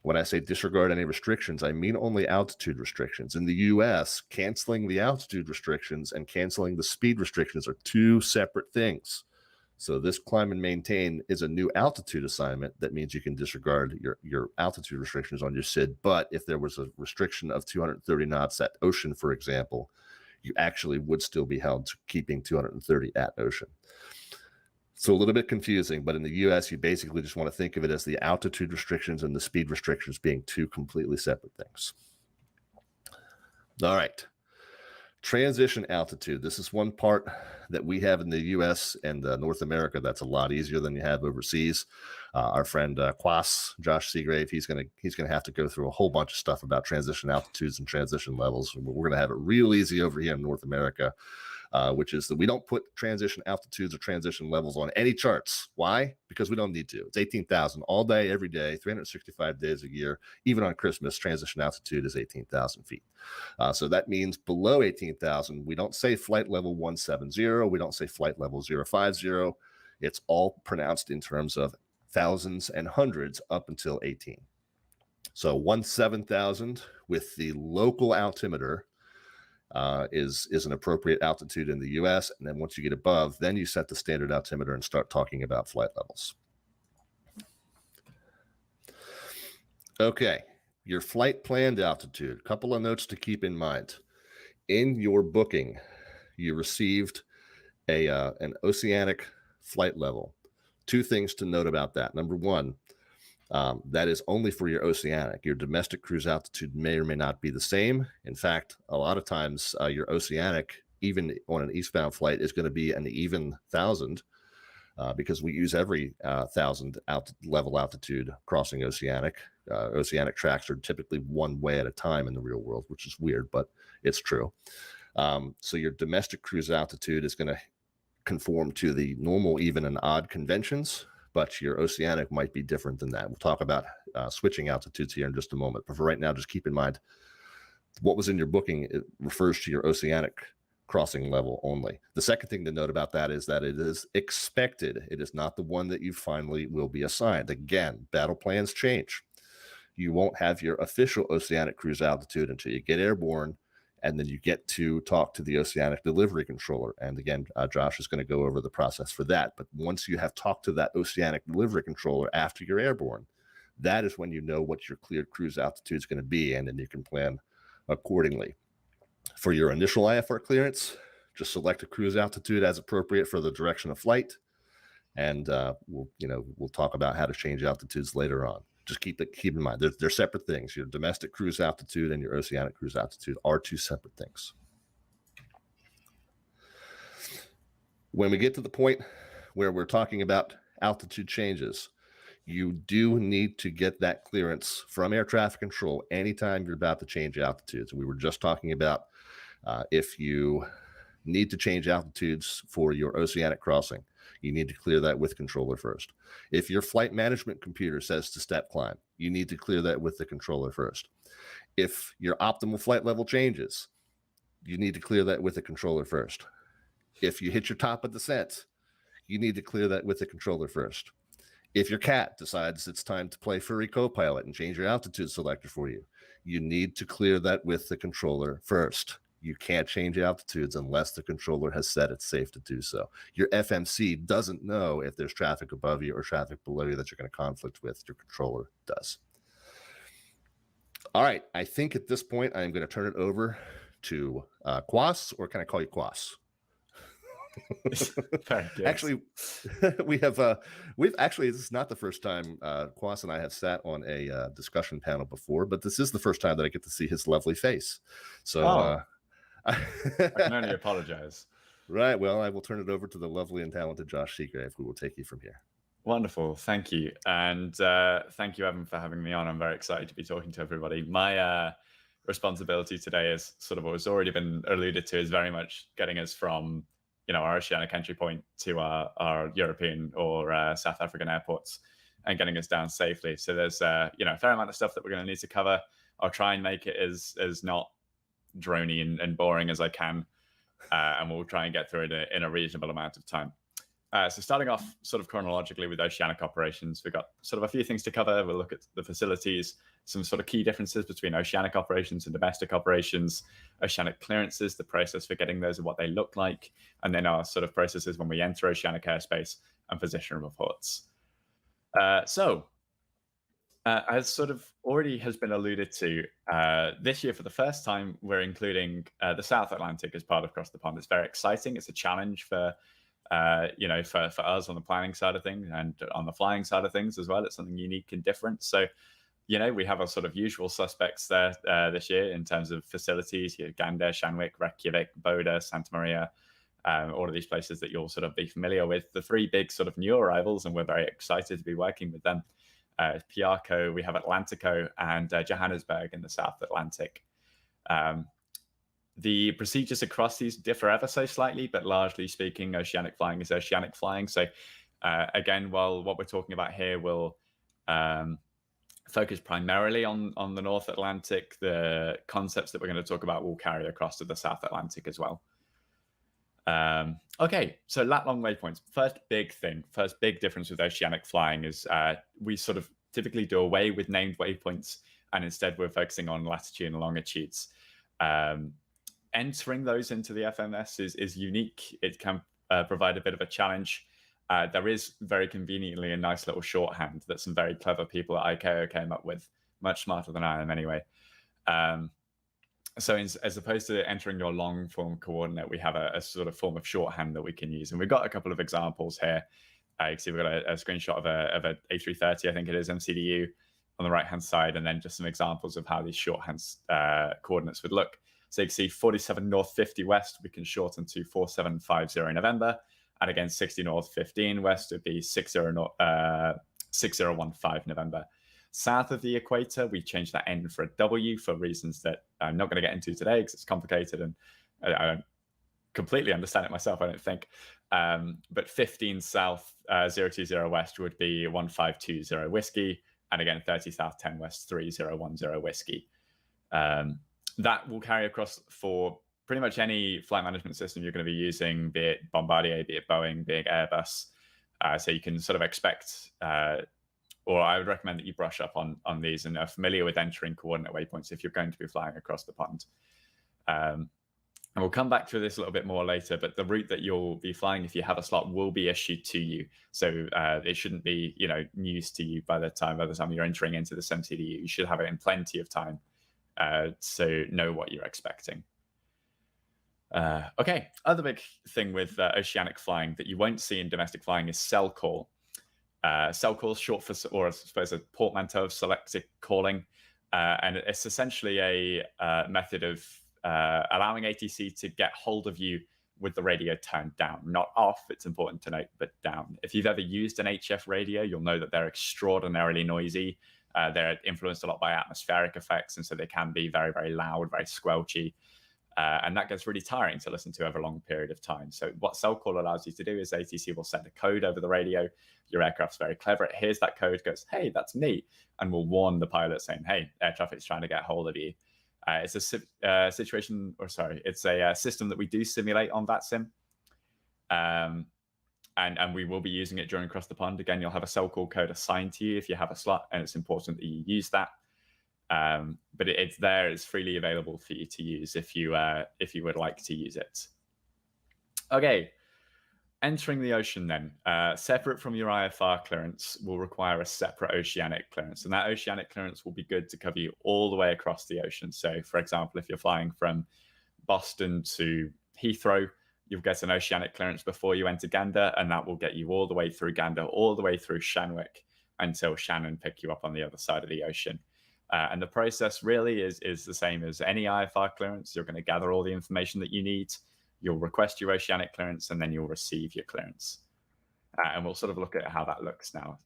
S2: when I say disregard any restrictions, I mean only altitude restrictions. In the US, canceling the altitude restrictions and canceling the speed restrictions are two separate things. So this climb and maintain is a new altitude assignment. That means you can disregard your altitude restrictions on your SID. But if there was a restriction of 230 knots at Ocean, for example, you actually would still be held to keeping 230 at Ocean. So a little bit confusing, but in the US, you basically just want to think of it as the altitude restrictions and the speed restrictions being two completely separate things. All right. Transition altitude. This is one part that we have in the US and North America that's a lot easier than you have overseas. Our friend Quas, Josh Seagrave, he's gonna have to go through a whole bunch of stuff about transition altitudes and transition levels. We're gonna have it real easy over here in North America. Which is that we don't put transition altitudes or transition levels on any charts. Why? Because we don't need to. It's 18,000 all day, every day, 365 days a year. Even on Christmas, transition altitude is 18,000 feet. So that means below 18,000, we don't say flight level 170. We don't say flight level 050. It's all pronounced in terms of thousands and hundreds up until 18. So 17,000 with the local altimeter is an appropriate altitude in the US. And then once you get above, then you set the standard altimeter and start talking about flight levels. Okay, your flight planned altitude. Couple of notes to keep in mind. In your booking, you received an oceanic flight level. Two things to note about that. Number one, that is only for your oceanic. Your domestic cruise altitude may or may not be the same. In fact, a lot of times your oceanic, even on an eastbound flight, is going to be an even 1,000 because we use every 1,000 level altitude crossing oceanic. Oceanic tracks are typically one way at a time in the real world, which is weird, but it's true. So your domestic cruise altitude is going to conform to the normal, even, and odd conventions, but your oceanic might be different than that. We'll talk about switching altitudes here in just a moment. But for right now, just keep in mind what was in your booking. It refers to your oceanic crossing level only. The second thing to note about that is that it is expected. It is not the one that you finally will be assigned. Again, battle plans change. You won't have your official oceanic cruise altitude until you get airborne And then you get to talk to the Oceanic Delivery Controller. And again, Josh is going to go over the process for that. But once you have talked to that Oceanic Delivery Controller after you're airborne, that is when you know what your cleared cruise altitude is going to be, and then you can plan accordingly. For your initial IFR clearance, just select a cruise altitude as appropriate for the direction of flight. And we'll talk about how to change altitudes later on. Just keep in mind, they're separate things. Your domestic cruise altitude and your oceanic cruise altitude are two separate things. When we get to the point where we're talking about altitude changes, you do need to get that clearance from air traffic control anytime you're about to change altitudes. We were just talking about if you need to change altitudes for your oceanic crossing, you need to clear that with controller first. If your flight management computer says to step climb, you need to clear that with the controller first. If your optimal flight level changes, you need to clear that with the controller first. If you hit your top of descent, you need to clear that with the controller first. If your cat decides it's time to play furry co-pilot and change your altitude selector for you, you need to clear that with the controller first. You can't change altitudes unless the controller has said it's safe to do so. Your FMC doesn't know if there's traffic above you or traffic below you that you're going to conflict with. Your controller does. All right. I think at this point, I'm going to turn it over to Quas, or can I call you Quas? Actually, we've actually, this is not the first time Quas and I have sat on a discussion panel before, but this is the first time that I get to see his lovely face. So
S3: I can only apologize.
S2: Right. Well, I will turn it over to the lovely and talented Josh Seagrave, who will take you from here.
S3: Wonderful. Thank you. And thank you, Evan, for having me on. I'm very excited to be talking to everybody. My responsibility today, is sort of what has already been alluded to, is very much getting us from our oceanic entry point to our European or South African airports and getting us down safely. So there's a fair amount of stuff that we're going to need to cover. I'll try and make it as not droney and boring as I can, and we'll try and get through it in a reasonable amount of time. So starting off sort of chronologically with oceanic operations, we've got sort of a few things to cover. We'll look at the facilities, some sort of key differences between oceanic operations and domestic operations, oceanic clearances, the process for getting those and what they look like, and then our sort of processes when we enter oceanic airspace and position reports. As sort of already has been alluded to, this year for the first time, we're including the South Atlantic as part of Cross the Pond. It's very exciting. It's a challenge for us on the planning side of things and on the flying side of things as well. It's something unique and different. So, we have our sort of usual suspects there this year in terms of facilities. Gander, Shanwick, Reykjavik, Boda, Santa Maria, all of these places that you'll sort of be familiar with. The three big sort of new arrivals, and we're very excited to be working with them. Piarco, we have Atlantico, and Johannesburg in the South Atlantic. The procedures across these differ ever so slightly, but largely speaking, oceanic flying is oceanic flying. So again, while what we're talking about here will focus primarily on the North Atlantic, the concepts that we're going to talk about will carry across to the South Atlantic as well. Okay, so lat long waypoints. First big difference with oceanic flying is we sort of typically do away with named waypoints, and instead we're focusing on latitude and longitudes. Entering those into the FMS is unique. It can provide a bit of a challenge. There is very conveniently a nice little shorthand that some very clever people at ICAO came up with, much smarter than I am anyway. So as opposed to entering your long form coordinate, we have a sort of form of shorthand that we can use. And we've got a couple of examples here. You can see we've got a screenshot of a A330, I think it is, MCDU on the right-hand side, and then just some examples of how these shorthand coordinates would look. So you can see 47 north 50 west, we can shorten to 4750 November. And again, 60 north 15 west would be 6015 November. South of the equator, we changed that N for a W for reasons that I'm not going to get into today because it's complicated and I don't completely understand it myself, I don't think. But 15 south 020 west would be 1520 whiskey. And again, 30 south 10 west 3010 whiskey. That will carry across for pretty much any flight management system you're going to be using, be it Bombardier, be it Boeing, be it Airbus. So you can sort of expect, or I would recommend that you brush up on these and are familiar with entering coordinate waypoints if you're going to be flying across the pond. And we'll come back to this a little bit more later, but the route that you'll be flying, if you have a slot, will be issued to you. So it shouldn't be, news to you by the time you're entering into the SimCDU. You should have it in plenty of time, so know what you're expecting. Okay, other big thing with oceanic flying that you won't see in domestic flying is cell call. Cell call is short for, or I suppose, a portmanteau of selective calling, and it's essentially a method of allowing ATC to get hold of you with the radio turned down, not off, it's important to note, but down. If you've ever used an HF radio, you'll know that they're extraordinarily noisy. They're influenced a lot by atmospheric effects, and so they can be very, very loud, very squelchy. And that gets really tiring to listen to over a long period of time. So what cell call allows you to do is ATC will send a code over the radio. Your aircraft's very clever. It hears that code, goes, hey, that's me, and will warn the pilot saying, hey, air traffic's trying to get hold of you. It's a system that we do simulate on VATSIM. And we will be using it during Across the Pond. Again, you'll have a cell call code assigned to you if you have a slot, and it's important that you use that. But it's there, it's freely available for you to use if you would like to use it. Okay, entering the ocean then, separate from your IFR clearance, will require a separate oceanic clearance, and that oceanic clearance will be good to cover you all the way across the ocean. So, for example, if you're flying from Boston to Heathrow, you'll get an oceanic clearance before you enter Gander, and that will get you all the way through Gander, all the way through Shanwick, until Shannon pick you up on the other side of the ocean. And the process really is the same as any IFR clearance. You're going to gather all the information that you need. You'll request your oceanic clearance, and then you'll receive your clearance. And we'll sort of look at how that looks now.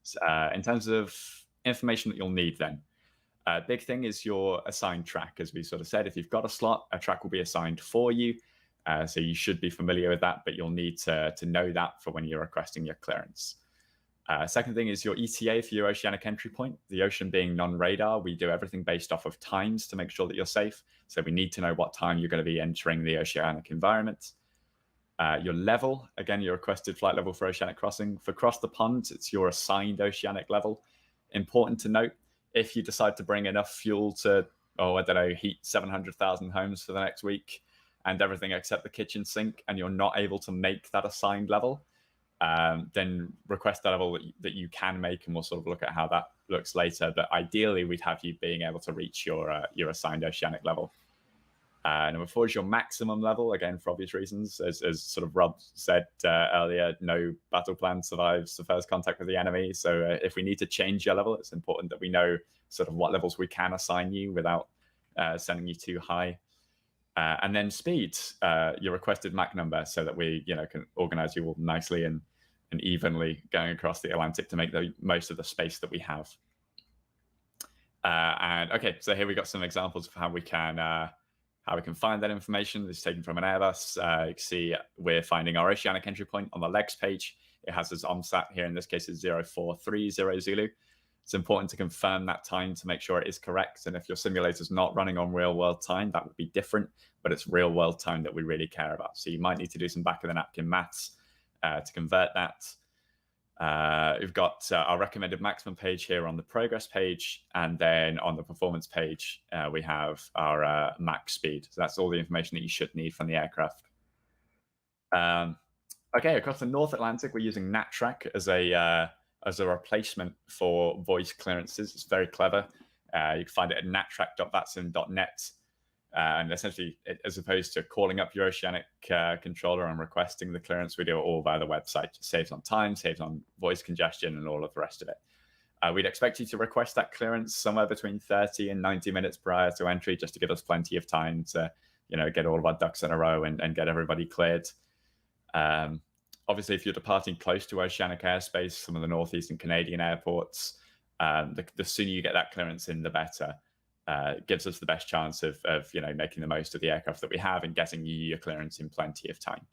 S3: In terms of information that you'll need then, big thing is your assigned track. As we sort of said, if you've got a slot, a track will be assigned for you. So you should be familiar with that, but you'll need to know that for when you're requesting your clearance. Second thing is your ETA for your oceanic entry point. The ocean being non-radar, we do everything based off of times to make sure that you're safe. So we need to know what time you're going to be entering the oceanic environment. Your level, again, your requested flight level for oceanic crossing. For Cross the Pond, it's your assigned oceanic level. Important to note, if you decide to bring enough fuel to, heat 700,000 homes for the next week and everything except the kitchen sink, and you're not able to make that assigned level, then request that level that you can make, and we'll sort of look at how that looks later. But ideally, we'd have you being able to reach your assigned oceanic level. Number 4 is your maximum level, again, for obvious reasons. As sort of Rob said earlier, no battle plan survives the first contact with the enemy. So if we need to change your level, it's important that we know sort of what levels we can assign you without sending you too high. And then speed, your requested Mach number, so that we can organize you all nicely and evenly going across the Atlantic to make the most of the space that we have. And okay, so here we got some examples of how we can find that information. This is taken from an Airbus. You can see we're finding our oceanic entry point on the legs page. It has this OMSAT here. In this case, it's 0430 Zulu. It's important to confirm that time to make sure it is correct. And if your simulator's not running on real world time, that would be different, but it's real world time that we really care about. So you might need to do some back of the napkin maths to convert that. We've got our recommended maximum page here on the progress page. And then on the performance page, we have our max speed. So that's all the information that you should need from the aircraft. Okay, across the North Atlantic, we're using NatTrack as a replacement for voice clearances. It's very clever. You can find it at nattrack.vatsim.net. And essentially, as opposed to calling up your oceanic controller and requesting the clearance, we do it all via the website. It saves on time, saves on voice congestion, and all of the rest of it. We'd expect you to request that clearance somewhere between 30 and 90 minutes prior to entry, just to give us plenty of time to, get all of our ducks in a row and get everybody cleared. Obviously, if you're departing close to oceanic airspace, some of the northeastern Canadian airports, the sooner you get that clearance in, the better. It gives us the best chance of making the most of the aircraft that we have and getting you your clearance in plenty of time.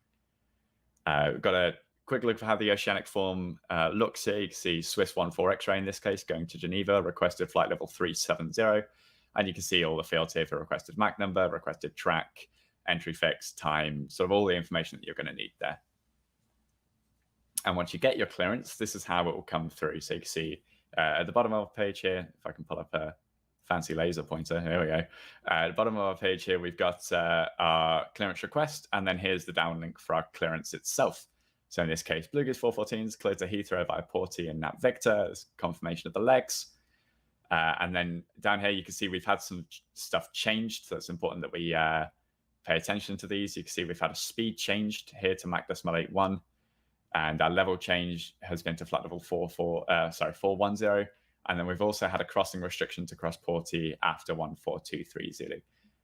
S3: We've got a quick look for how the oceanic form looks here. You can see Swiss 14 X-ray in this case going to Geneva, requested flight level 370. And you can see all the fields here for requested Mach number, requested track, entry fix, time, sort of all the information that you're going to need there. And once you get your clearance, this is how it will come through. So you can see at the bottom of the page here, if I can pull up a fancy laser pointer. Here we go. At the bottom of our page here, we've got our clearance request, and then here's the downlink for our clearance itself. So in this case, Blue Goose 414 is cleared to Heathrow via Porty and Nat Victor. There's confirmation of the legs. And then down here, you can see we've had some stuff changed. So it's important that we pay attention to these. You can see we've had a speed changed here to Mach 81. And our level change has been to flight level 410. And then we've also had a crossing restriction to cross Porty after 1423 Zulu.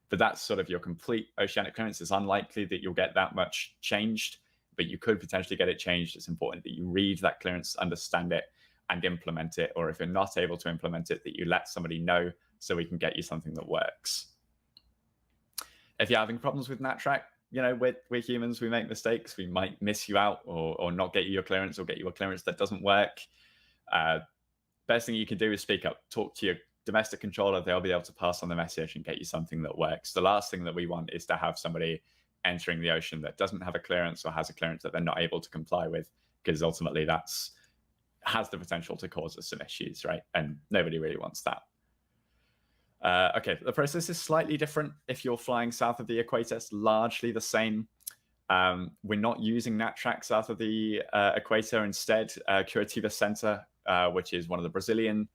S3: But that's sort of your complete oceanic clearance. It's unlikely that you'll get that much changed, but you could potentially get it changed. It's important that you read that clearance, understand it, and implement it. Or if you're not able to implement it, that you let somebody know so we can get you something that works. If you're having problems with NatTrack, we're humans, we make mistakes. We might miss you out or not get you your clearance or get you a clearance that doesn't work. Best thing you can do is speak up, talk to your domestic controller. They'll be able to pass on the message and get you something that works. The last thing that we want is to have somebody entering the ocean that doesn't have a clearance or has a clearance that they're not able to comply with, because ultimately has the potential to cause us some issues, right? And nobody really wants that. Okay, the process is slightly different if you're flying south of the equator. It's largely the same. We're not using NatTrack south of the equator. Instead, Curitiba Center, which is one of the Brazilian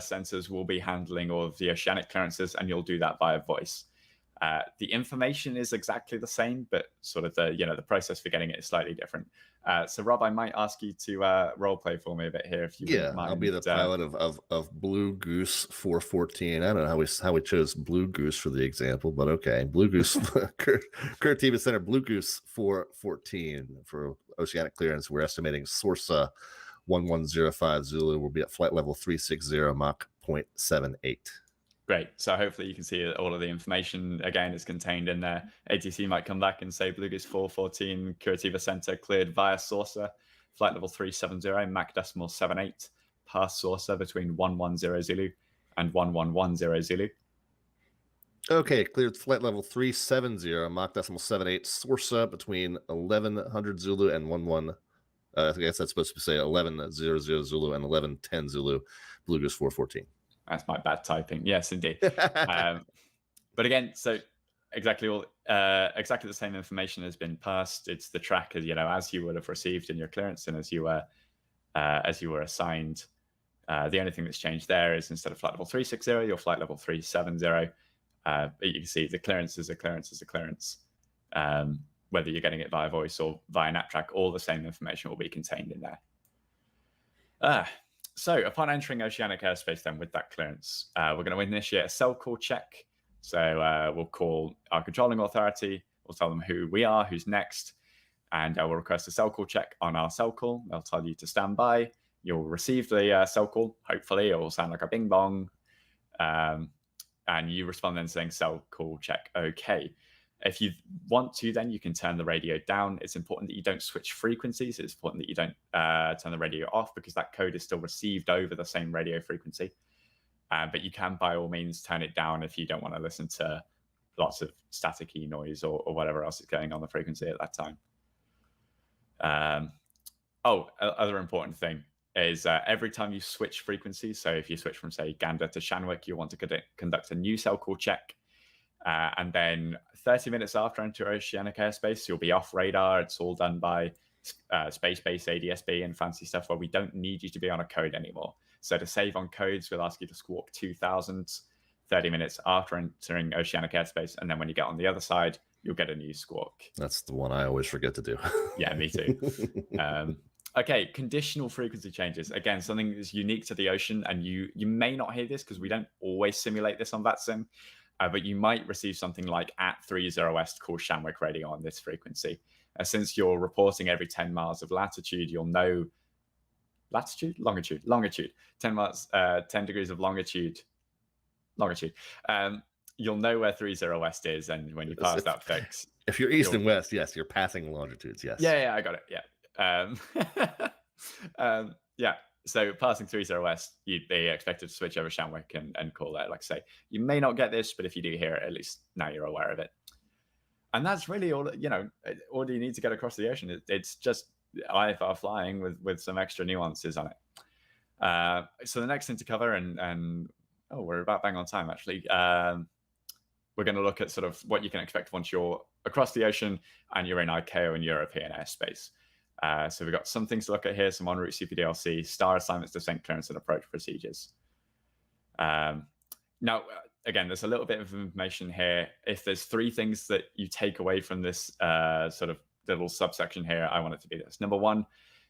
S3: centers, will be handling all of the oceanic clearances, and you'll do that via voice. The information is exactly the same, but sort of the process for getting it is slightly different. So Rob, I might ask you to role play for me a bit here, if you wouldn't mind.
S2: I'll be the pilot of Blue Goose 414. I don't know how we chose Blue Goose for the example, but okay, Blue Goose Curitiba Center, Blue Goose 414 for oceanic clearance. We're estimating Sorsa 1105 Zulu will be at flight level 360 Mach 0.78.
S3: Great. So hopefully you can see all of the information again is contained in there. ATC might come back and say Blue Goose 414 Curitiba Center cleared via Sorsa, flight level 370, Mach 0.78, past Sorsa between 110 Zulu and 1110 Zulu.
S2: Okay, cleared flight level 370, Mach 0.78, Sorsa between 1100 Zulu and 11. I guess that's supposed to say 1100 Zulu and 1110 Zulu, Blue Goose 414.
S3: That's my bad typing. Yes, indeed. But again, so exactly the same information has been passed. It's the track as you would have received in your clearance and as you were assigned. The only thing that's changed there is instead of flight level 360, your flight level 370. But you can see the clearance is a clearance. Whether you're getting it via voice or via NatTrack, all the same information will be contained in there. So upon entering oceanic airspace then with that clearance, we're going to initiate a cell call check. So we'll call our controlling authority. We'll tell them who we are, who's next, and we'll request a cell call check on our cell call. They'll tell you to stand by. You'll receive the cell call. Hopefully it will sound like a bing bong. And you respond then saying cell call check okay. If you want to, then you can turn the radio down. It's important that you don't switch frequencies. It's important that you don't turn the radio off, because that code is still received over the same radio frequency. But you can, by all means, turn it down if you don't want to listen to lots of staticky noise or whatever else is going on the frequency at that time. Other important thing is every time you switch frequencies, so if you switch from, say, Gander to Shanwick, you want to conduct a new cell call check. And then 30 minutes after enter oceanic airspace, you'll be off radar. It's all done by space-based ADSB and fancy stuff where we don't need you to be on a code anymore. So to save on codes, we'll ask you to squawk 2000 30 minutes after entering oceanic airspace. And then when you get on the other side, you'll get a new squawk.
S2: That's the one I always forget to do.
S3: Yeah, me too. Okay, conditional frequency changes. Again, something that's unique to the ocean. And you may not hear this because we don't always simulate this on VATSIM. But you might receive something like at 30 West call Shanwick radio on this frequency. Since you're reporting every 10 miles of latitude, you'll know longitude, 10 miles, 10 degrees of longitude. You'll know where 30 West is, and when you pass that fix.
S2: If you're east and west, yes, you're passing longitudes, yes.
S3: Yeah, I got it. Yeah. Yeah. So passing 30 West, you'd be expected to switch over Shanwick and call that. Like I say, you may not get this, but if you do hear it, at least now you're aware of it. And that's really all you need to get across the ocean. It's just IFR flying with some extra nuances on it. So the next thing to cover, and we're about bang on time, actually. We're going to look at sort of what you can expect once you're across the ocean and you're in ICAO and European airspace. So we've got some things to look at here, some en route CPDLC, star assignments, descent clearance, and approach procedures. Now, again, there's a little bit of information here. If there's 3 things that you take away from this sort of little subsection here, I want it to be this. Number 1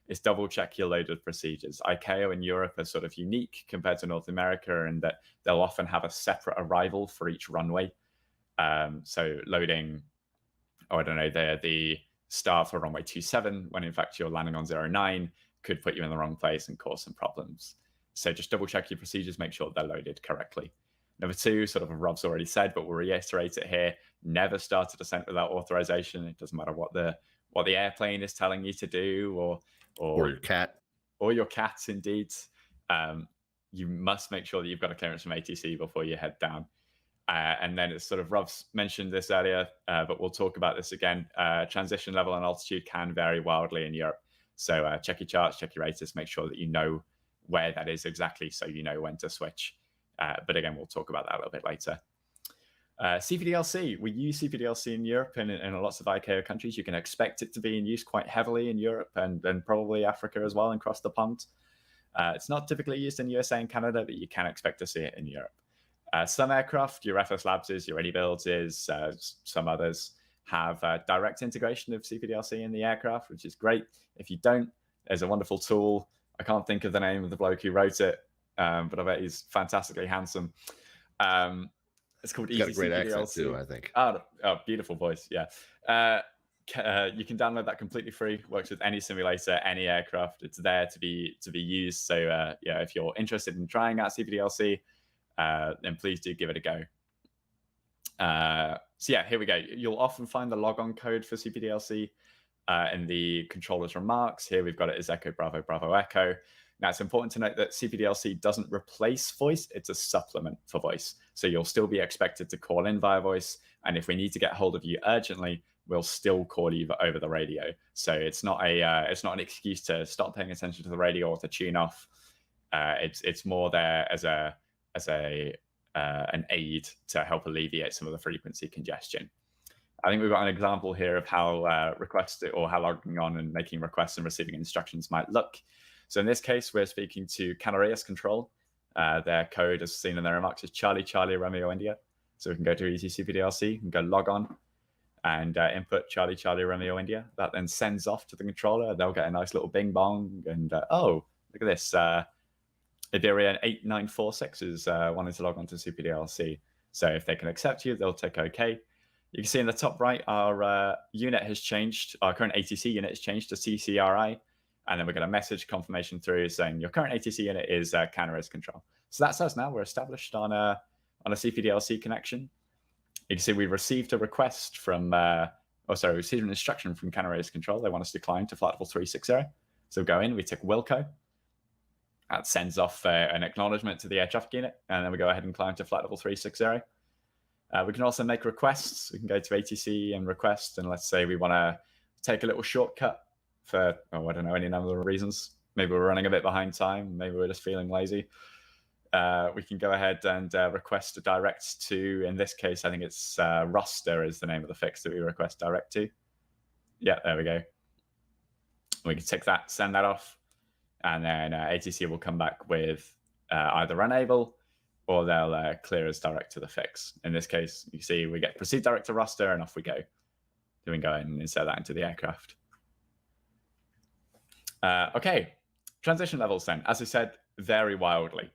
S3: is double check your loaded procedures. ICAO in Europe are sort of unique compared to North America in that they'll often have a separate arrival for each runway. So loading, I don't know, the star for runway 27, when in fact you're landing on 09, could put you in the wrong place and cause some problems. So just double check your procedures, make sure they're loaded correctly. Number 2, sort of Rob's already said, but we'll reiterate it here. Never start a descent without authorization. It doesn't matter what the airplane is telling you to do,
S2: or your cat.
S3: Or your cat, indeed. You must make sure that you've got a clearance from ATC before you head down. And then it's sort of, Rob's mentioned this earlier, but we'll talk about this again. Transition level and altitude can vary wildly in Europe. So check your charts, check your ATIS, make sure that you know where that is exactly so you know when to switch. But again, we'll talk about that a little bit later. CPDLC, we use CPDLC in Europe and in lots of ICAO countries. You can expect it to be in use quite heavily in Europe and probably Africa as well and across the pond. It's not typically used in USA and Canada, but you can expect to see it in Europe. Some aircraft, your FS Labs is, your Ready Builds is, some others have direct integration of CPDLC in the aircraft, which is great. If you don't, there's a wonderful tool. I can't think of the name of the bloke who wrote it, but I bet he's fantastically handsome. It's called Easy
S2: Got a great
S3: CPDLC.
S2: accent too, I think.
S3: Oh, beautiful voice, yeah. You can download that completely free. Works with any simulator, any aircraft. It's there to be used. So yeah, if you're interested in trying out CPDLC, then please do give it a go. So yeah, here we go. You'll often find the logon code for CPDLC in the controller's remarks. Here we've got it as Echo Bravo Bravo Echo. Now it's important to note that CPDLC doesn't replace voice, it's a supplement for voice. So you'll still be expected to call in via voice, and if we need to get hold of you urgently, we'll still call you over the radio. So it's not an excuse to stop paying attention to the radio or to tune off. It's more there as an aid to help alleviate some of the frequency congestion. I think we've got an example here of how request or how logging on and making requests and receiving instructions might look. So in this case, we're speaking to Canarias Control. Their code, as seen in their remarks, is Charlie Charlie Romeo India. So we can go to Easy CPDLC and go log on and input Charlie Charlie Romeo India. That then sends off to the controller. They'll get a nice little bing bong and oh, look at this. Iberia 8946 is wanting to log on to CPDLC. So if they can accept you, they'll tick OK. You can see in the top right, our unit has changed. Our current ATC unit has changed to CCRI. And then we get a message confirmation through saying your current ATC unit is Canarias Control. So that's us now. We're established on a CPDLC connection. You can see we received a request from, received an instruction from Canarias Control. They want us to climb to flight level 360. So we go in, we tick Wilco. That sends off an acknowledgement to the air traffic unit, and then we go ahead and climb to flight level 360. We can also make requests. We can go to ATC and request, and let's say we want to take a little shortcut for, I don't know, any number of reasons. Maybe we're running a bit behind time. Maybe we're just feeling lazy. We can go ahead and request a direct to, in this case, I think it's Roster is the name of the fix that we request direct to. Yeah, there we go. We can tick that, send that off. And then ATC will come back with either unable or they'll clear us direct to the fix. In this case, you see we get proceed direct to roster and off we go. Then we go ahead and insert that into the aircraft. Okay, transition levels then. As I said, vary wildly.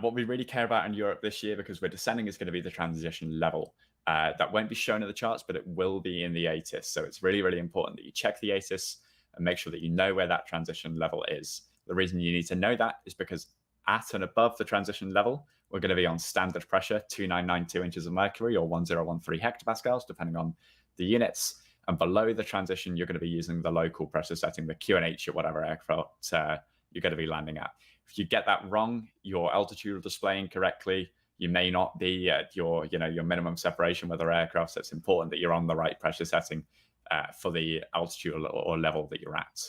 S3: What we really care about in Europe this year, because we're descending, is going to be the transition level. That won't be shown in the charts, but it will be in the ATIS. So it's really, really important that you check the ATIS and make sure that you know where that transition level is. The reason you need to know that is because at and above the transition level, we're going to be on standard pressure, 2992 inches of mercury or 1013 hectopascals, depending on the units. And below the transition, you're going to be using the local pressure setting, the QNH at whatever aircraft you're going to be landing at. If you get that wrong, your altitude will display incorrectly. You may not be at your minimum separation with other aircraft. So it's important that you're on the right pressure setting for the altitude or level that you're at.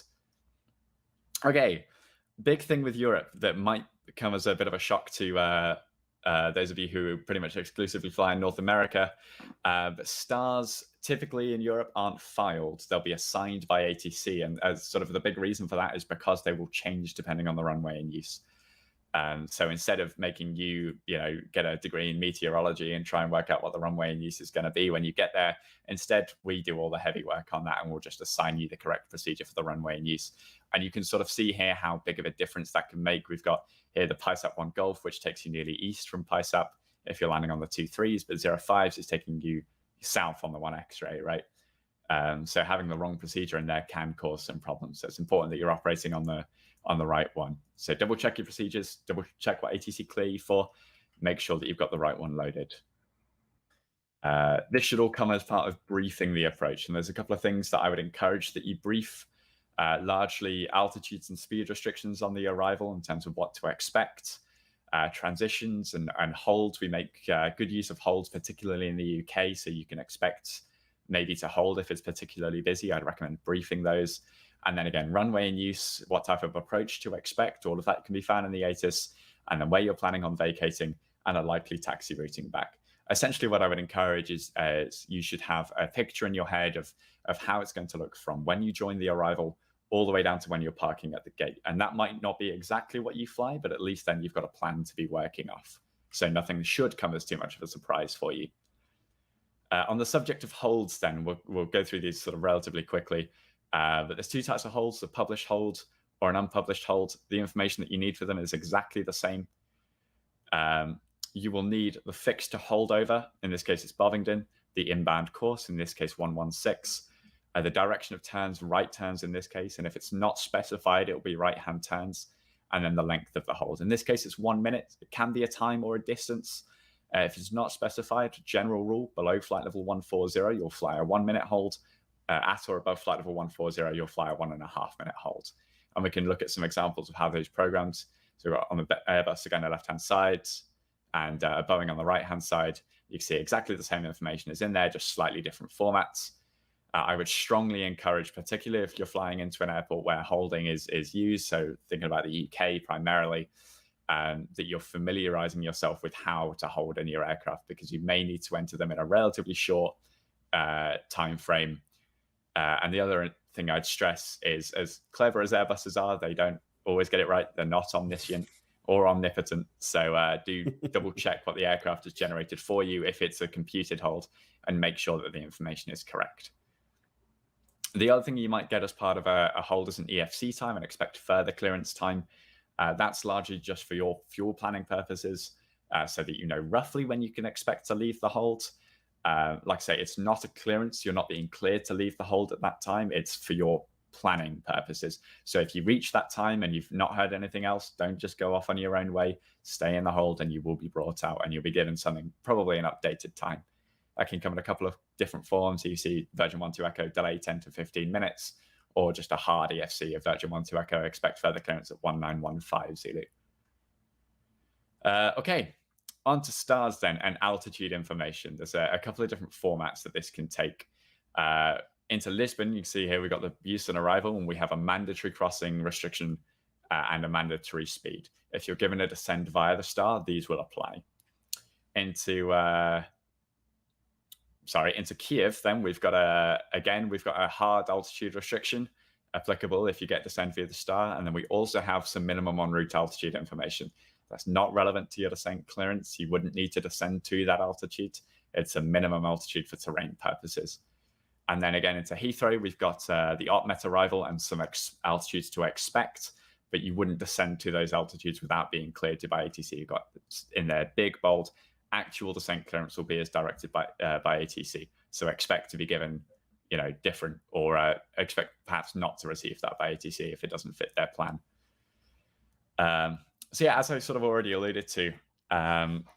S3: Okay, big thing with Europe that might come as a bit of a shock to those of you who pretty much exclusively fly in North America. But stars typically in Europe aren't filed. They'll be assigned by ATC. And as sort of the big reason for that is because they will change depending on the runway in use. So instead of making you, get a degree in meteorology and try and work out what the runway in use is going to be when you get there, instead we do all the heavy work on that, and we'll just assign you the correct procedure for the runway in use. And you can sort of see here how big of a difference that can make. We've got here the PISAP 1 Golf, which takes you nearly east from PISAP if you're landing on the 2-3s, but 0-5s is taking you south on the 1 X-ray, right? So having the wrong procedure in there can cause some problems. So it's important that you're operating on the right one. So double check your procedures, double check what ATC clear you for, make sure that you've got the right one loaded. This should all come as part of briefing the approach. And there's a couple of things that I would encourage that you brief, largely altitudes and speed restrictions on the arrival in terms of what to expect, transitions and holds. We make good use of holds, particularly in the UK, so you can expect maybe to hold if it's particularly busy. I'd recommend briefing those. And then again, runway in use, what type of approach to expect, all of that can be found in the ATIS, and then where you're planning on vacating and a likely taxi routing back. Essentially, what I would encourage is you should have a picture in your head of how it's going to look from when you join the arrival all the way down to when you're parking at the gate. And that might not be exactly what you fly, but at least then you've got a plan to be working off. So nothing should come as too much of a surprise for you. On the subject of holds then, we'll go through these sort of relatively quickly. But there's 2 types of holds, a published hold or an unpublished hold. The information that you need for them is exactly the same. You will need the fix to hold over. In this case, it's Bovingdon. The inbound course, in this case, 116. The direction of turns, right turns in this case. And if it's not specified, it'll be right-hand turns. And then the length of the hold. In this case, it's 1 minute. It can be a time or a distance. If it's not specified, general rule, below flight level 140, you'll fly a 1 minute hold. At or above flight level 140, you'll fly a 1.5 minute hold. And we can look at some examples of how those programs, so we've got on the Airbus again, the left-hand side, and Boeing on the right-hand side, you can see exactly the same information is in there, just slightly different formats. I would strongly encourage, particularly if you're flying into an airport where holding is used, so thinking about the UK primarily, that you're familiarizing yourself with how to hold in your aircraft, because you may need to enter them in a relatively short time frame. And the other thing I'd stress is, as clever as Airbuses are, they don't always get it right. They're not omniscient or omnipotent. So do double check what the aircraft has generated for you if it's a computed hold, and make sure that the information is correct. The other thing you might get as part of a hold is an EFC time and expect further clearance time. That's largely just for your fuel planning purposes, so that you know roughly when you can expect to leave the hold. Like I say, it's not a clearance. You're not being cleared to leave the hold at that time. It's for your planning purposes. So if you reach that time and you've not heard anything else, don't just go off on your own way. Stay in the hold and you will be brought out, and you'll be given something, probably an updated time. That can come in a couple of different forms. So you see Virgin 12 Echo delay 10 to 15 minutes, or just a hard EFC of Virgin 12 Echo expect further clearance at 1915 Zulu. Okay. On to stars then, and altitude information. There's a couple of different formats that this can take. Into Lisbon, you can see here we've got the use and arrival, and we have a mandatory crossing restriction and a mandatory speed. If you're given a descent via the star, these will apply. Into Kiev, then we've got a hard altitude restriction applicable if you get descent via the star, and then we also have some minimum en route altitude information. That's not relevant to your descent clearance. You wouldn't need to descend to that altitude. It's a minimum altitude for terrain purposes. And then again into Heathrow, we've got the OPMET arrival and some altitudes to expect, but you wouldn't descend to those altitudes without being cleared to by ATC. You've got in there big, bold, actual descent clearance will be as directed by ATC. So expect to be given, different, or expect perhaps not to receive that by ATC if it doesn't fit their plan. So yeah, as I sort of already alluded to,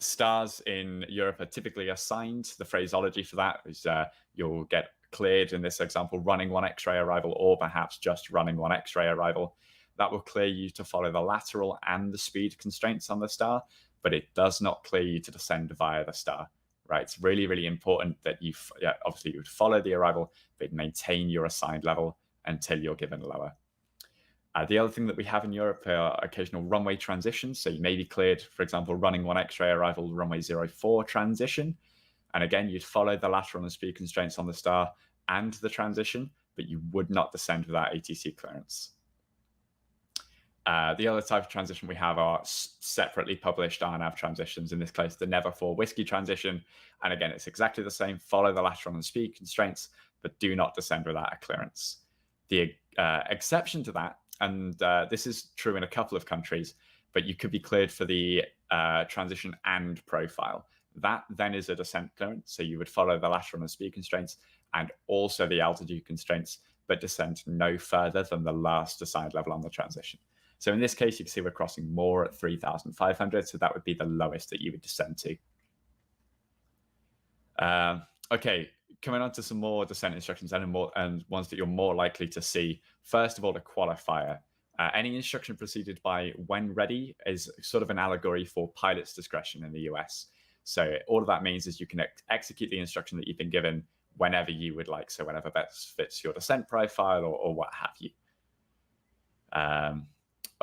S3: stars in Europe are typically assigned. The phraseology for that is you'll get cleared, in this example, running 1 X-ray arrival, or perhaps just running 1 X-ray arrival. That will clear you to follow the lateral and the speed constraints on the star, but it does not clear you to descend via the star, right? It's really, really important that obviously you would follow the arrival, but maintain your assigned level until you're given lower. The other thing that we have in Europe are occasional runway transitions. So you may be cleared, for example, running 1 X-ray arrival runway 04 transition. And again, you'd follow the lateral and speed constraints on the star and the transition, but you would not descend without ATC clearance. The other type of transition we have are separately published RNAV transitions, in this case, the Never 4 Whiskey transition. And again, it's exactly the same, follow the lateral and speed constraints, but do not descend without a clearance. The exception to that, and this is true in a couple of countries, but you could be cleared for the transition and profile. That then is a descent clearance, so you would follow the lateral and speed constraints and also the altitude constraints, but descend no further than the last assigned level on the transition. So in this case, you can see we're crossing more at 3,500, so that would be the lowest that you would descend to. Okay, coming on to some more descent instructions and ones that you're more likely to see. First of all, a qualifier. Any instruction preceded by "when ready" is sort of an allegory for pilot's discretion in the US. So all of that means is you can execute the instruction that you've been given whenever you would like, so whenever best fits your descent profile or what have you.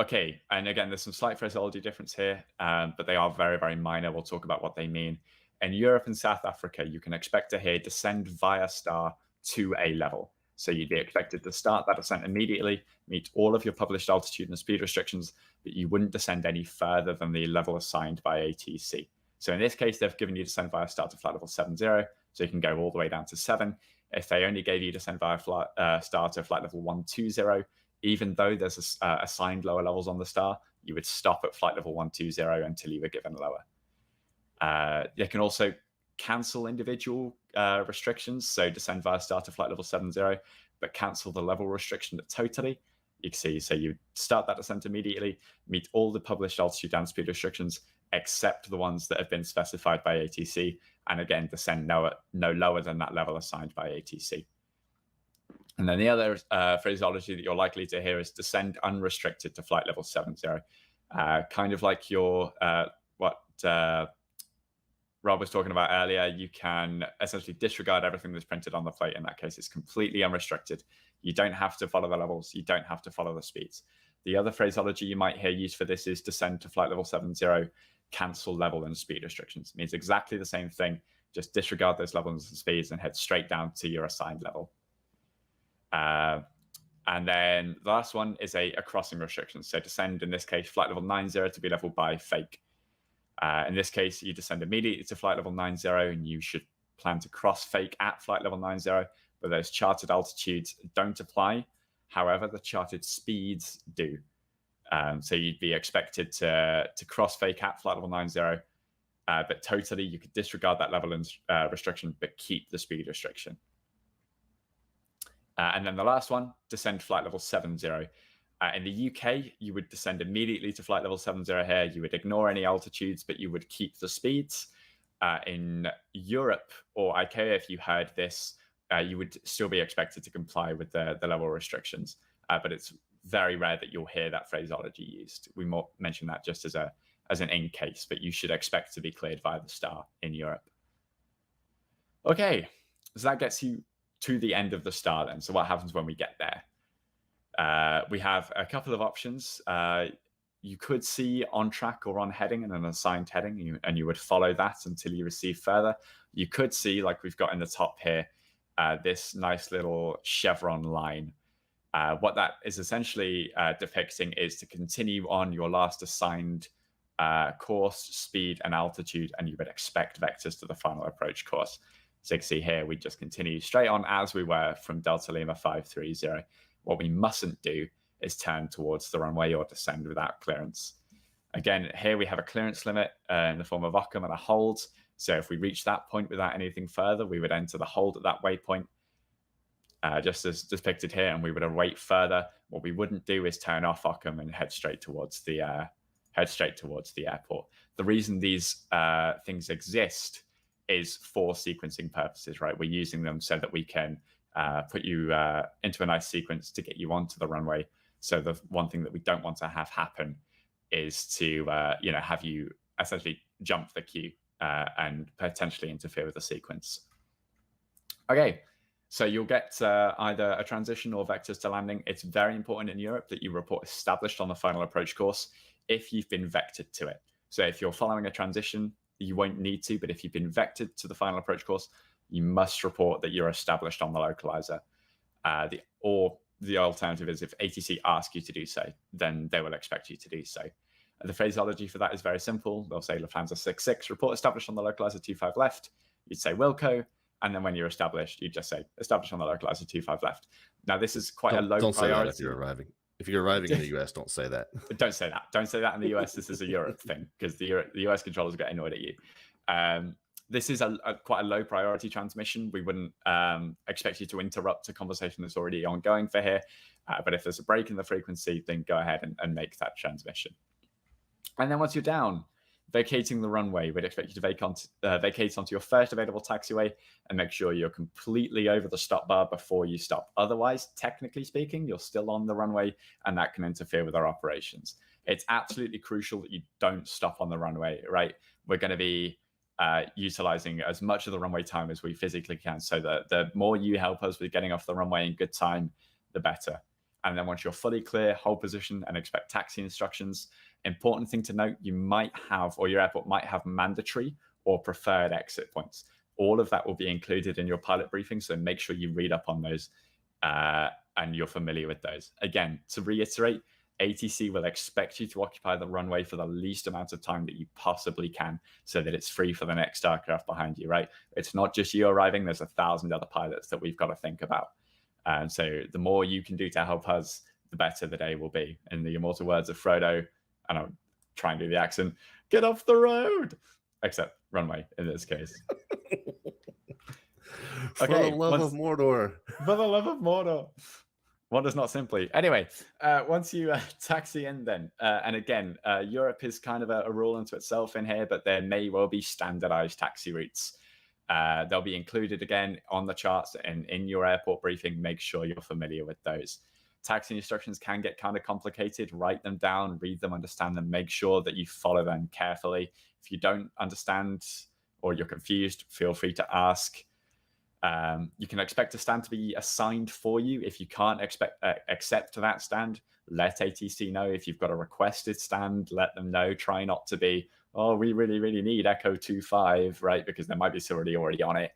S3: Okay, and again, there's some slight phraseology difference here, but they are very, very minor. We'll talk about what they mean. In Europe and South Africa, you can expect to hear descend via star to a level. So you'd be expected to start that descent immediately, meet all of your published altitude and speed restrictions, but you wouldn't descend any further than the level assigned by ATC. So in this case, they've given you descend via star to flight level 70, so you can go all the way down to 7. If they only gave you descend via star to flight level 120, even though there's assigned lower levels on the star, you would stop at flight level 120 until you were given lower. They can also cancel individual restrictions, so descend via star to flight level 70, but cancel the level restriction totally. You can see, so you start that descent immediately, meet all the published altitude and speed restrictions, except the ones that have been specified by ATC, and again, descend no lower than that level assigned by ATC. And then the other phraseology that you're likely to hear is descend unrestricted to flight level 70. Kind of like your what Rob was talking about earlier, you can essentially disregard everything that's printed on the plate. In that case, it's completely unrestricted. You don't have to follow the levels. You don't have to follow the speeds. The other phraseology you might hear used for this is descend to flight level 70, cancel level and speed restrictions. It means exactly the same thing. Just disregard those levels and speeds and head straight down to your assigned level. And then the last one is a crossing restriction. So descend, in this case, flight level 90 to be leveled by fake. In this case, you descend immediately to flight level 90, and you should plan to cross fake at flight level 90, but those charted altitudes don't apply. However, the charted speeds do. So you'd be expected to cross fake at flight level 90, but totally you could disregard that level and restriction, but keep the speed restriction. And then the last one, descend flight level 70. In the UK, you would descend immediately to flight level 70 here. You would ignore any altitudes, but you would keep the speeds. In Europe or ICAO, if you heard this, you would still be expected to comply with the level restrictions. But it's very rare that you'll hear that phraseology used. We more mention that just as an in case, but you should expect to be cleared via the star in Europe. Okay, so that gets you to the end of the star then. So what happens when we get there? We have a couple of options. You could see on track or on heading and an assigned heading, and you would follow that until you receive further. You could see, like we've got in the top here, this nice little chevron line. What that is essentially depicting is to continue on your last assigned course, speed, and altitude, and you would expect vectors to the final approach course. So you can see here, we just continue straight on as we were from Delta Lima 530. What we mustn't do is turn towards the runway or descend without clearance. Again, here we have a clearance limit in the form of Occam and a hold. So if we reach that point without anything further, we would enter the hold at that waypoint, just as depicted here, and we would await further. What we wouldn't do is turn off Occam and head straight towards the airport. The reason these things exist is for sequencing purposes, right? We're using them so that we can put you into a nice sequence to get you onto the runway. So the one thing that we don't want to have happen is to have you essentially jump the queue and potentially interfere with the sequence. Okay, So you'll get either a transition or vectors to landing. It's very important in Europe that you report established on the final approach course if you've been vectored to it. So if you're following a transition, you won't need to, but if you've been vectored to the final approach course, you must report that you're established on the localizer. The alternative is if ATC ask you to do so, then they will expect you to do so. The phraseology for that is very simple. They'll say Lufthansa 66, report established on the localizer 25 left. You'd say Wilco, and then when you're established, you just say established on the localizer 25 left. Now this is quite a low
S2: don't
S3: priority.
S2: Say that if you're arriving. If you're arriving in the US, don't say that.
S3: Don't say that. Don't say that in the US. This is a Europe thing because the US controllers get annoyed at you. This is quite a low priority transmission. We wouldn't expect you to interrupt a conversation that's already ongoing for here. But if there's a break in the frequency, then go ahead and make that transmission. And then once you're down, vacating the runway, we'd expect you to vacate onto your first available taxiway and make sure you're completely over the stop bar before you stop. Otherwise, technically speaking, you're still on the runway and that can interfere with our operations. It's absolutely crucial that you don't stop on the runway, right? We're going to be utilizing as much of the runway time as we physically can. So the more you help us with getting off the runway in good time, the better. And then once you're fully clear, hold position and expect taxi instructions. Important thing to note, you might have, or your airport might have mandatory or preferred exit points. All of that will be included in your pilot briefing. So make sure you read up on those and you're familiar with those. Again, to reiterate, ATC will expect you to occupy the runway for the least amount of time that you possibly can so that it's free for the next aircraft behind you, right? It's not just you arriving. There's 1,000 other pilots that we've got to think about. And so the more you can do to help us, the better the day will be. In the immortal words of Frodo, and I'll try and do the accent, get off the road, except runway in this case.
S2: For the love of Mordor.
S3: For the love of Mordor. One does not simply. Anyway, once you taxi in then, and again, Europe is kind of a rule unto itself in here, but there may well be standardized taxi routes. They'll be included again on the charts and in your airport briefing. Make sure you're familiar with those. Taxi instructions can get kind of complicated. Write them down, read them, understand them. Make sure that you follow them carefully. If you don't understand or you're confused, feel free to ask. You can expect a stand to be assigned for you. If you can't accept that stand, let ATC know. If you've got a requested stand, let them know. Try not to be, oh, we really, really need Echo 25, right? Because there might be somebody already on it.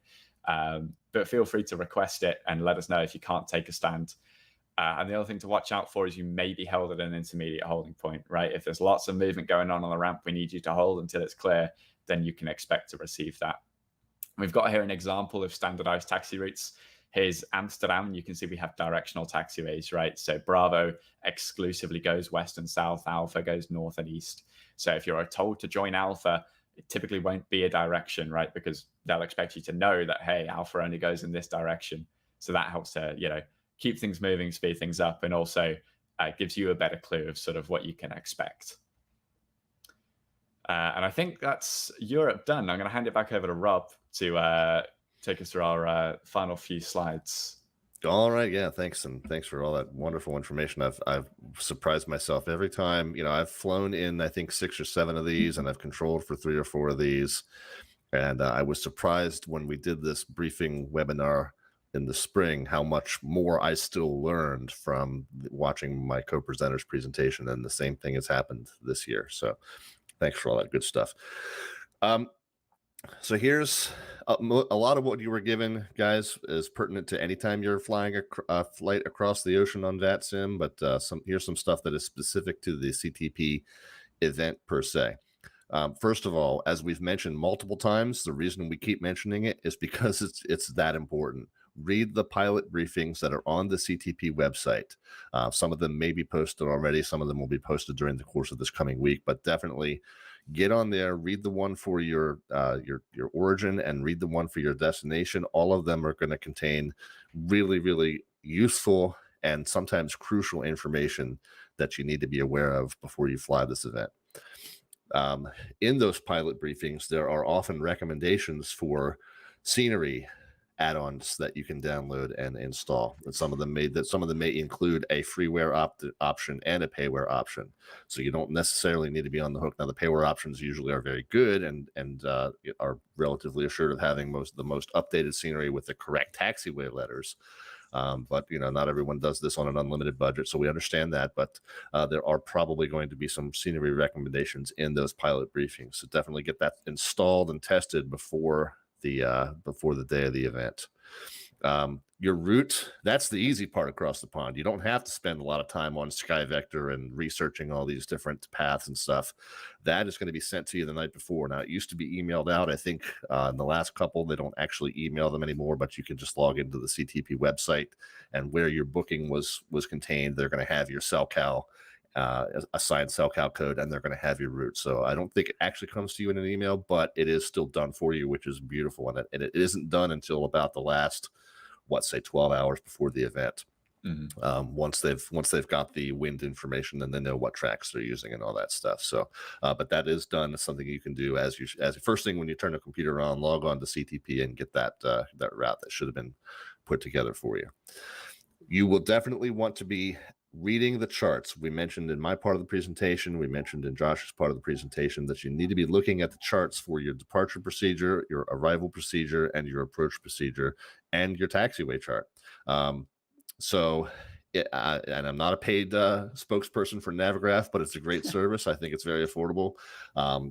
S3: But feel free to request it and let us know if you can't take a stand. And the other thing to watch out for is you may be held at an intermediate holding point, right? If there's lots of movement going on the ramp, we need you to hold until it's clear, then you can expect to receive that. We've got here an example of standardized taxi routes. Here's Amsterdam. You can see we have directional taxiways, right? So Bravo exclusively goes west and south. Alpha goes north and east. So if you're told to join Alpha, it typically won't be a direction, right? Because they'll expect you to know that, hey, Alpha only goes in this direction. So that helps to, keep things moving, speed things up, and also gives you a better clue of sort of what you can expect. And I think that's Europe done. I'm going to hand it back over to Rob to take us through our final few slides.
S2: All right. Yeah. Thanks. And thanks for all that wonderful information. I've surprised myself every time. I've flown in, I think, 6 or 7 of these, and I've controlled for 3 or 4 of these. And I was surprised when we did this briefing webinar in the spring, how much more I still learned from watching my co-presenter's presentation. And the same thing has happened this year. So thanks for all that good stuff. So here's a lot of what you were given, guys, is pertinent to any time you're flying a flight across the ocean on VATSIM, but here's some stuff that is specific to the CTP event per se. First of all, as we've mentioned multiple times, the reason we keep mentioning it is because it's that important. Read the pilot briefings that are on the CTP website. Some of them may be posted already. Some of them will be posted during the course of this coming week, but definitely get on there, read the one for your origin and read the one for your destination. All of them are going to contain really, really useful and sometimes crucial information that you need to be aware of before you fly this event. In those pilot briefings, there are often recommendations for scenery, add-ons that you can download and install. And some of them may include a freeware option and a payware option. So you don't necessarily need to be on the hook. Now, the payware options usually are very good and are relatively assured of having the most updated scenery with the correct taxiway letters. But not everyone does this on an unlimited budget, so we understand that. But there are probably going to be some scenery recommendations in those pilot briefings. So definitely get that installed and tested before the day of the event. Your route, that's the easy part across the pond. You don't have to spend a lot of time on SkyVector and researching all these different paths and stuff. That is going to be sent to you the night before. Now, it used to be emailed out. I think in the last couple, they don't actually email them anymore, but you can just log into the CTP website, and where your booking was contained, they're going to have your CellCal assigned CellCal code, and they're going to have your route. So I don't think it actually comes to you in an email, but it is still done for you, which is beautiful. And it isn't done until about the last, 12 hours before the event. Mm-hmm. Once they've got the wind information, then they know what tracks they're using and all that stuff. So, but that is done. It's something you can do as first thing when you turn the computer on, log on to CTP and get that route that should have been put together for you. You will definitely want to be reading the charts. We mentioned in my part of the presentation, we mentioned in Josh's part of the presentation that you need to be looking at the charts for your departure procedure, your arrival procedure, and your approach procedure, and your taxiway chart. And I'm not a paid spokesperson for Navigraph, but it's a great service. I think it's very affordable.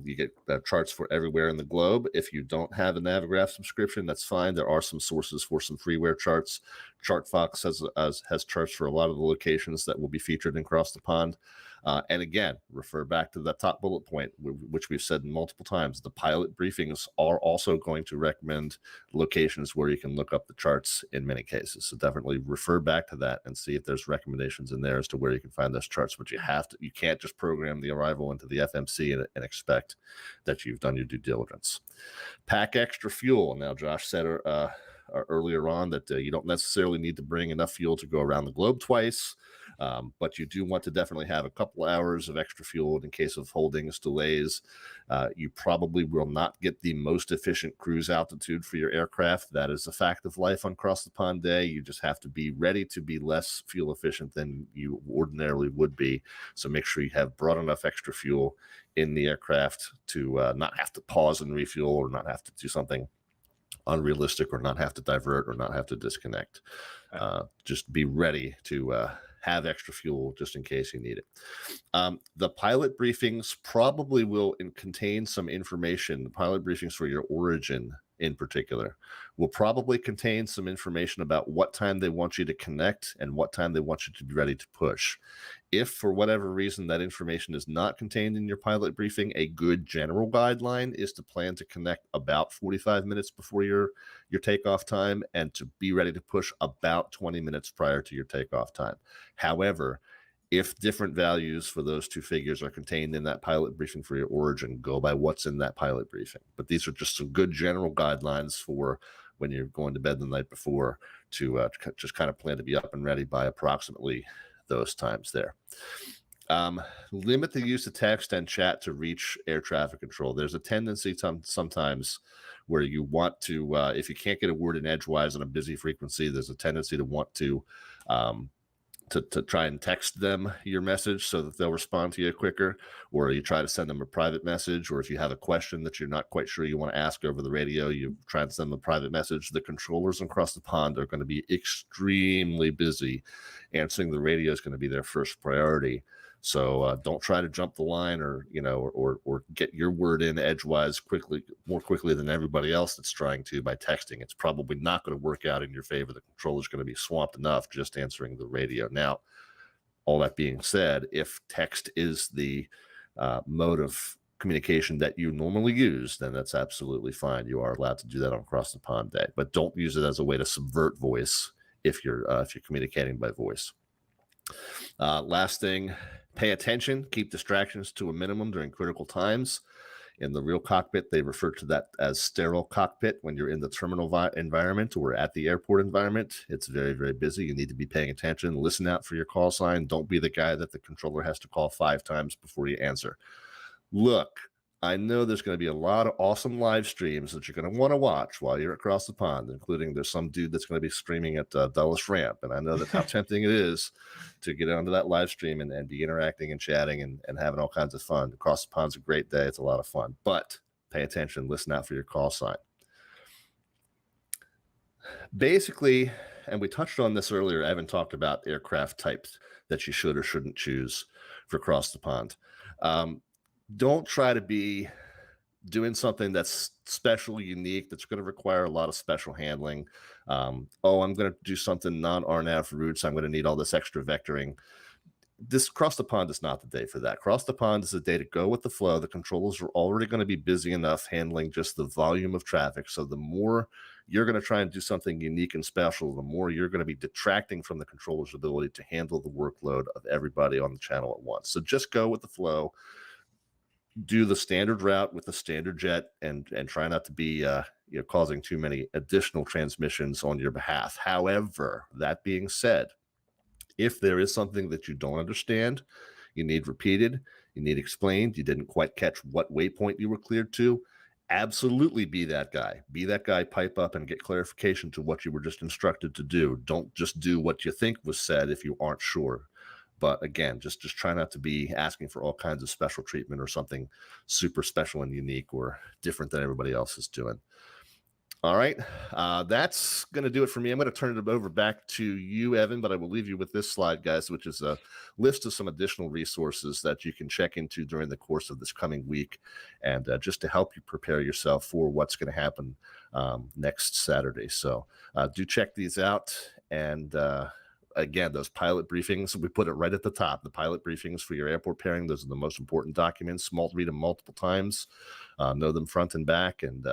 S2: You get charts for everywhere in the globe. If you don't have a Navigraph subscription, that's fine. There are some sources for some freeware charts. ChartFox has charts for a lot of the locations that will be featured in Cross the Pond. And again, refer back to that top bullet point, which we've said multiple times. The pilot briefings are also going to recommend locations where you can look up the charts in many cases. So definitely refer back to that and see if there's recommendations in there as to where you can find those charts. But you can't just program the arrival into the FMC and expect that you've done your due diligence. Pack extra fuel. Now, Josh said earlier on that you don't necessarily need to bring enough fuel to go around the globe twice. But you do want to definitely have a couple hours of extra fuel in case of holdings, delays. You probably will not get the most efficient cruise altitude for your aircraft. That is a fact of life on Cross the Pond Day. You just have to be ready to be less fuel efficient than you ordinarily would be. So make sure you have brought enough extra fuel in the aircraft to not have to pause and refuel, or not have to do something unrealistic, or not have to divert, or not have to disconnect. Just be ready to have extra fuel just in case you need it. The pilot briefings probably will contain some information. The pilot briefings for your origin in particular will probably contain some information about what time they want you to connect and what time they want you to be ready to push. If for whatever reason that information is not contained in your pilot briefing, a good general guideline is to plan to connect about 45 minutes before your takeoff time, and to be ready to push about 20 minutes prior to your takeoff time. However, if different values for those two figures are contained in that pilot briefing for your origin, go by what's in that pilot briefing. But these are just some good general guidelines for when you're going to bed the night before to just kind of plan to be up and ready by approximately those times there. Limit the use of text and chat to reach air traffic control. There's a tendency sometimes where you want to, if you can't get a word in edgewise on a busy frequency, there's a tendency to want to try and text them your message so that they'll respond to you quicker, or you try to send them a private message, or if you have a question that you're not quite sure you want to ask over the radio, you try and send them a private message. The controllers across the pond are going to be extremely busy. Answering the radio is going to be their first priority. So don't try to jump the line, or get your word in edgewise more quickly than everybody else that's trying to by texting. It's probably not going to work out in your favor. The controller's going to be swamped enough just answering the radio. Now, all that being said, if text is the mode of communication that you normally use, then that's absolutely fine. You are allowed to do that on Cross the Pond Day, but don't use it as a way to subvert voice if you're communicating by voice. Last thing, pay attention, keep distractions to a minimum during critical times. In the real cockpit, they refer to that as sterile cockpit. When you're in the terminal environment or at the airport environment, it's very, very busy. You need to be paying attention. Listen out for your call sign. Don't be the guy that the controller has to call 5 times before you answer. Look, I know there's going to be a lot of awesome live streams that you're going to want to watch while you're across the pond, including there's some dude that's going to be streaming at Dulles Ramp. And I know that how tempting it is to get onto that live stream and be interacting and chatting and having all kinds of fun. Across the pond's a great day. It's a lot of fun, but pay attention, listen out for your call sign. Basically, and we touched on this earlier, Evan talked about aircraft types that you should or shouldn't choose for across the pond. Don't try to be doing something that's special, unique, that's going to require a lot of special handling. I'm going to do something non-RNAV routes. I'm going to need all this extra vectoring. This cross the pond is not the day for that. Cross the pond is the day to go with the flow. The controllers are already going to be busy enough handling just the volume of traffic. So the more you're going to try and do something unique and special, the more you're going to be detracting from the controller's ability to handle the workload of everybody on the channel at once. So just go with the flow. Do the standard route with the standard jet and try not to be causing too many additional transmissions on your behalf. However, that being said, if there is something that you don't understand, you need repeated, you need explained, you didn't quite catch what waypoint you were cleared to, absolutely be that guy. Be that guy, pipe up and get clarification to what you were just instructed to do. Don't just do what you think was said if you aren't sure. But again, just try not to be asking for all kinds of special treatment or something super special and unique or different than everybody else is doing. All right, that's going to do it for me. I'm going to turn it over back to you, Evan, but I will leave you with this slide, guys, which is a list of some additional resources that you can check into during the course of this coming week and just to help you prepare yourself for what's going to happen next Saturday. So do check these out. And again, those pilot briefings, we put it right at the top. The pilot briefings for your airport pairing, those are the most important documents. Read them multiple times, know them front and back. And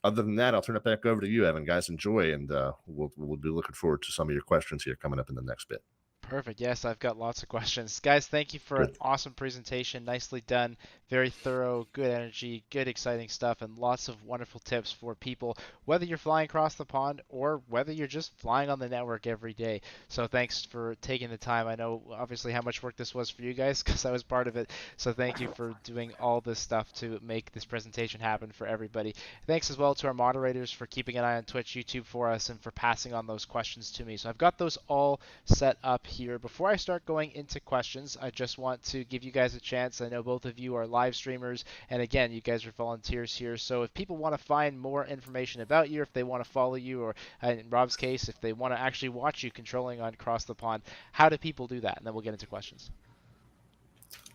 S2: other than that, I'll turn it back over to you, Evan. Guys, enjoy, and we'll be looking forward to some of your questions here coming up in the next bit.
S1: Perfect. Yes, I've got lots of questions. Guys, thank you for an awesome presentation. Nicely done. Very thorough, good energy, good exciting stuff, and lots of wonderful tips for people, whether you're flying across the pond or whether you're just flying on the network every day. So thanks for taking the time. I know obviously how much work this was for you guys because I was part of it. So thank you for doing all this stuff to make this presentation happen for everybody. Thanks as well to our moderators for keeping an eye on Twitch, YouTube for us, and for passing on those questions to me. So I've got those all set up here. Before I start going into questions, I just want to give you guys a chance. I know both of you are live streamers, and again, you guys are volunteers here. So if people want to find more information about you, if they want to follow you, or in Rob's case, if they want to actually watch you controlling on Across the Pond, how do people do that? And then we'll get into questions.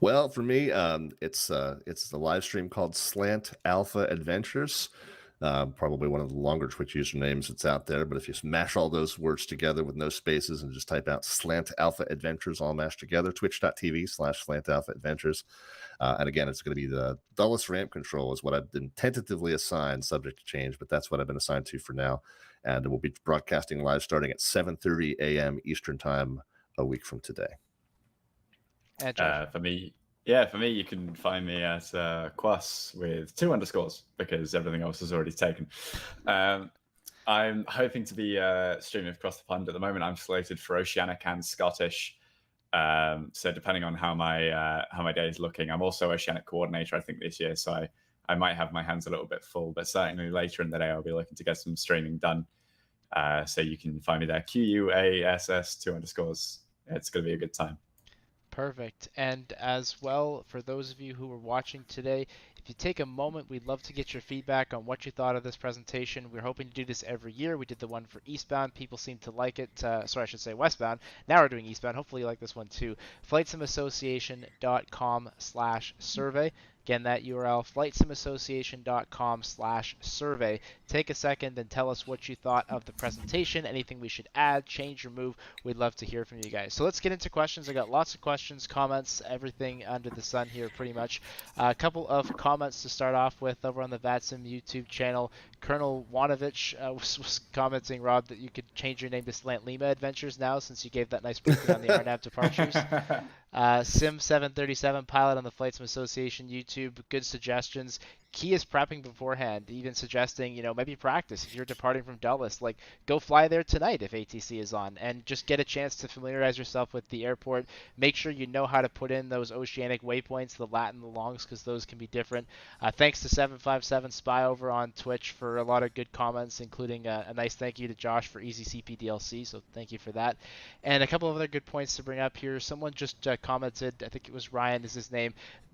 S2: Well, for me, it's the live stream called Slant Alpha Adventures. Probably one of the longer Twitch usernames that's out there, but if you smash all those words together with no spaces and just type out Slant Alpha Adventures all mashed together, twitch.tv/Slant Alpha Adventures. And again, it's going to be the Dulles Ramp Control is what I've been tentatively assigned, subject to change, but that's what I've been assigned to for now. And we'll be broadcasting live starting at 7:30 a.m. Eastern Time a week from today.
S3: For me, you can find me at Quas with 2 underscores because everything else is already taken. I'm hoping to be streaming across the pond. At the moment, I'm slated for Oceanic and Scottish. So depending on how my day is looking, I'm also Oceanic coordinator, I think, this year. So I might have my hands a little bit full, but certainly later in the day, I'll be looking to get some streaming done. So you can find me there, QUASS 2 underscores. It's going to be a good time.
S1: Perfect. And as well, for those of you who are watching today, if you take a moment, we'd love to get your feedback on what you thought of this presentation. We're hoping to do this every year. We did the one for Eastbound. People seem to like it. Sorry, I should say Westbound. Now we're doing Eastbound. Hopefully you like this one too. FlightSimAssociation.com/survey. Again, that URL, FlightSimAssociation.com/survey. Take a second and tell us what you thought of the presentation, anything we should add, change, or move. We'd love to hear from you guys. So let's get into questions. I got lots of questions, comments, everything under the sun here pretty much. A couple of comments to start off with over on the VATSIM YouTube channel. Colonel Wanovich was commenting, Rob, that you could change your name to Slant Lima Adventures now since you gave that nice briefing on the RNAV departures. Sim737 pilot on the Flight Sim Association YouTube, good suggestions. key is prepping beforehand, even suggesting, maybe practice. If you're departing from Dulles, like go fly there tonight if ATC is on, and just get a chance to familiarize yourself with the airport. Make sure you know how to put in those oceanic waypoints, the lat and the longs, because those can be different. Thanks to 757 Spy over on Twitch for a lot of good comments, including a nice thank you to Josh for Easy CP DLC, so thank you for that. And a couple of other good points to bring up here. Someone just commented, I think it was Ryan is his name,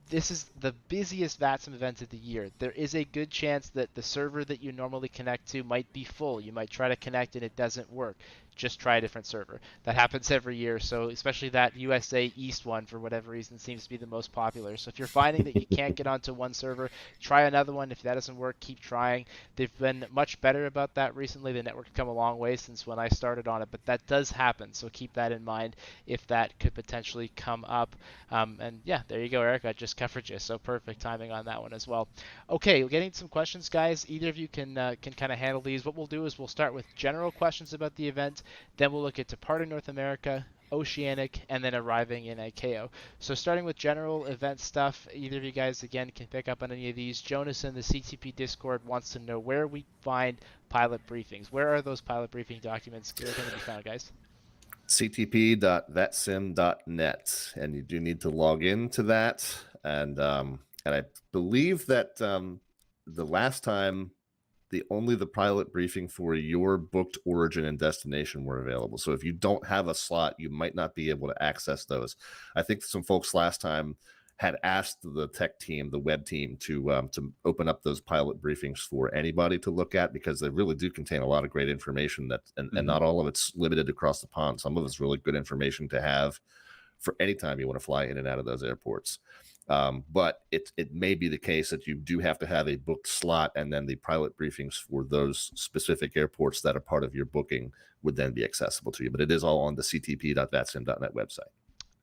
S1: this is the busiest VATSIM event of the year. There is a good chance that the server that you normally connect to might be full. You might try to connect and it doesn't work. Just try a different server. That happens every year, so especially that USA East one, for whatever reason, seems to be the most popular. So if you're finding that you can't get onto one server, try another one. If that doesn't work, keep trying. They've been much better about that recently. The network's come a long way since when I started on it, but that does happen, so keep that in mind if that could potentially come up. And yeah, there you go, Eric. I just covered you, so perfect timing on that one as well. Okay, we're getting some questions, guys. Either of you can kind of handle these. What we'll do is we'll start with general questions about the event, then we'll look at departing North America, Oceanic, and then arriving in ICAO. So starting with general event stuff, either of you guys, again, can pick up on any of these. Jonas in the CTP Discord wants to know where we find pilot briefings. Where are those pilot briefing documents going to be found, guys?
S2: ctp.vatsim.net, and you do need to log into that. And I believe that the last time only the pilot briefing for your booked origin and destination were available. So if you don't have a slot, you might not be able to access those. I think some folks last time had asked the tech team, the web team, to open up those pilot briefings for anybody to look at, because they really do contain a lot of great information and not all of it's limited across the pond. Some of it's really good information to have for any time you want to fly in and out of those airports. But it may be the case that you do have to have a booked slot, and then the pilot briefings for those specific airports that are part of your booking would then be accessible to you. But it is all on the ctp.vatsim.net website.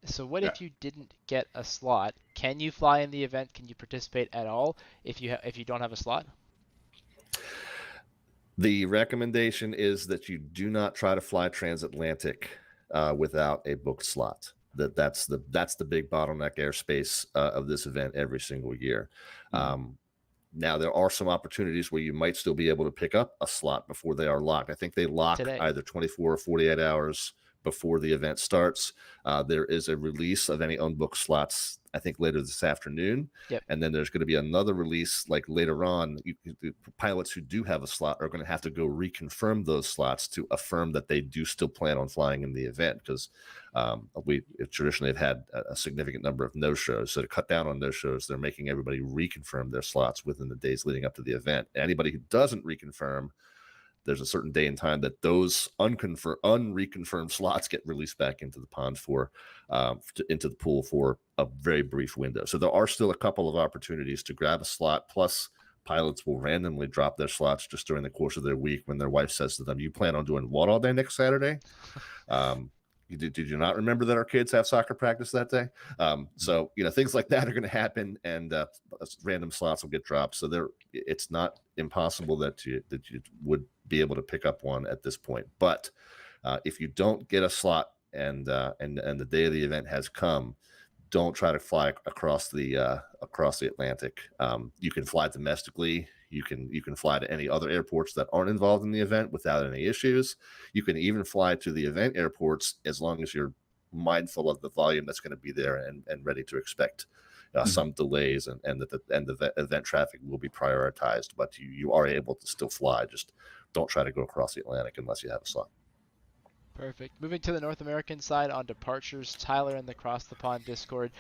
S1: So what if you didn't get a slot? Can you fly in the event? Can you participate at all if you don't have a slot?
S2: The recommendation is that you do not try to fly transatlantic without a booked slot. That's the big bottleneck airspace of this event every single year. Now, there are some opportunities where you might still be able to pick up a slot before they are locked. I think they lock today, either 24 or 48 hours before the event starts. There is a release of any unbooked slots, I think, later this afternoon.
S1: Yep.
S2: And then there's going to be another release like later on. The pilots who do have a slot are going to have to go reconfirm those slots to affirm that they do still plan on flying in the event, because we traditionally have had a significant number of no-shows. So to cut down on no-shows, they're making everybody reconfirm their slots within the days leading up to the event. Anybody who doesn't reconfirm, there's a certain day and time that those unreconfirmed slots get released back into the pond into the pool for a very brief window. So there are still a couple of opportunities to grab a slot. Plus, pilots will randomly drop their slots just during the course of their week when their wife says to them, "You plan on doing what all day next Saturday?" Did you not remember that our kids have soccer practice that day? So things like that are going to happen, and random slots will get dropped. So it's not impossible that you would be able to pick up one at this point. But if you don't get a slot and the day of the event has come, don't try to fly across the Atlantic. You can fly domestically. You can fly to any other airports that aren't involved in the event without any issues. You can even fly to the event airports as long as you're mindful of the volume that's going to be there and ready to expect some delays, and the event traffic will be prioritized. But you are able to still fly. Just don't try to go across the Atlantic unless you have a slot.
S1: Perfect. Moving to the North American side on departures, Tyler in the Cross the Pond Discord.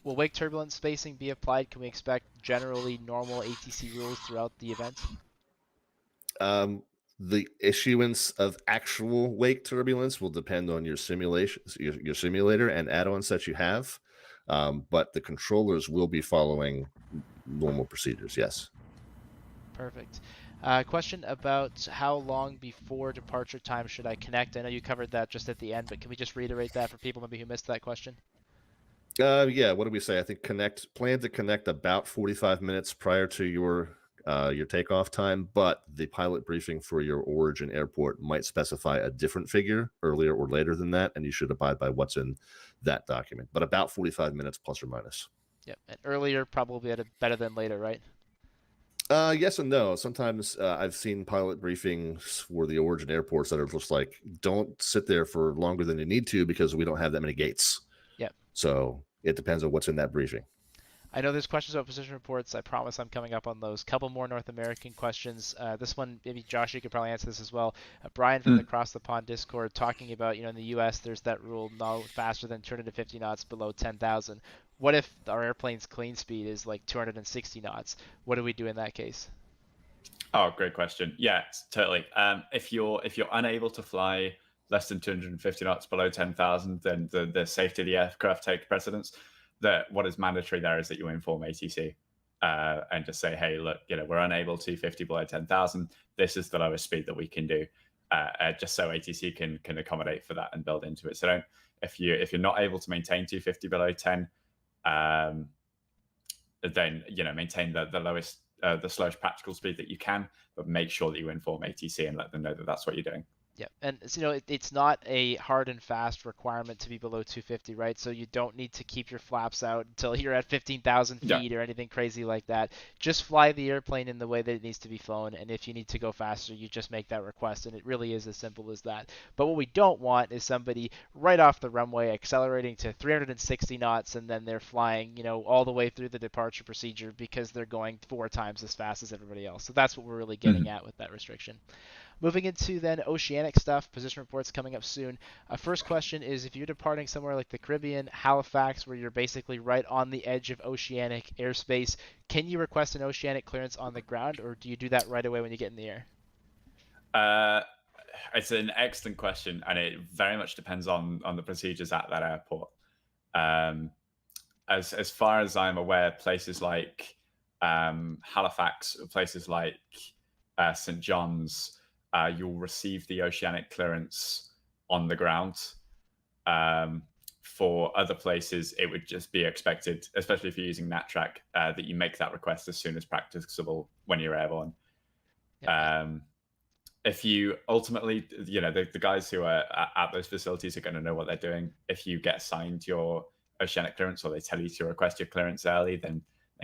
S1: Will wake turbulence spacing be applied? Can we expect generally normal ATC rules throughout the event?
S2: The issuance of actual wake turbulence will depend on your simulations, your simulator and add-ons that you have. But the controllers will be following normal procedures, yes.
S1: Perfect. Question about how long before departure time should I connect? I know you covered that just at the end, but can we just reiterate that for people maybe who missed that question?
S2: Yeah, what did we say? I think plan to connect about 45 minutes prior to your takeoff time, but the pilot briefing for your origin airport might specify a different figure earlier or later than that, and you should abide by what's in that document. But about 45 minutes plus or minus.
S1: Yep, and earlier probably better than later, right?
S2: Yes and no. Sometimes I've seen pilot briefings for the origin airports that are just like, don't sit there for longer than you need to because we don't have that many gates.
S1: Yep.
S2: So it depends on what's in that briefing.
S1: I know there's questions about position reports. I promise I'm coming up on those. Couple more North American questions. This one, maybe Josh, you could probably answer this as well. Brian from the Across the Pond Discord talking about, in the U.S. there's that rule, no faster than 250 knots below 10,000. What if our airplane's clean speed is like 260 knots? What do we do in that case?
S3: Oh, great question. Yeah, totally. If you're unable to fly less than 250 knots below 10,000, then the safety of the aircraft take precedence. That what is mandatory there is that you inform ATC and just say, hey, look, we're unable to 50 below 10,000. This is the lowest speed that we can do, just so ATC can accommodate for that and build into it. So if you're not able to maintain 250 below 10, then maintain the lowest, the slowest practical speed that you can, but make sure that you inform ATC and let them know that that's what you're doing.
S1: Yeah, and it's not a hard and fast requirement to be below 250, right? So you don't need to keep your flaps out until you're at 15,000 feet or anything crazy like that. Just fly the airplane in the way that it needs to be flown, and if you need to go faster, you just make that request, and it really is as simple as that. But what we don't want is somebody right off the runway accelerating to 360 knots, and then they're flying, all the way through the departure procedure because they're going 4 times as fast as everybody else. So that's what we're really getting at with that restriction. Moving into then oceanic stuff, position reports coming up soon. First question is, if you're departing somewhere like the Caribbean, Halifax, where you're basically right on the edge of oceanic airspace, can you request an oceanic clearance on the ground, or do you do that right away when you get in the air?
S3: It's an excellent question, and it very much depends on the procedures at that airport. As far as I'm aware, places like Halifax, places like St. John's, you'll receive the oceanic clearance on the ground. For other places, it would just be expected, especially if you're using NatTrack, that you make that request as soon as practicable when you're airborne. Yeah. If you ultimately, the guys who are at those facilities are going to know what they're doing. If you get assigned your oceanic clearance, or they tell you to request your clearance early, then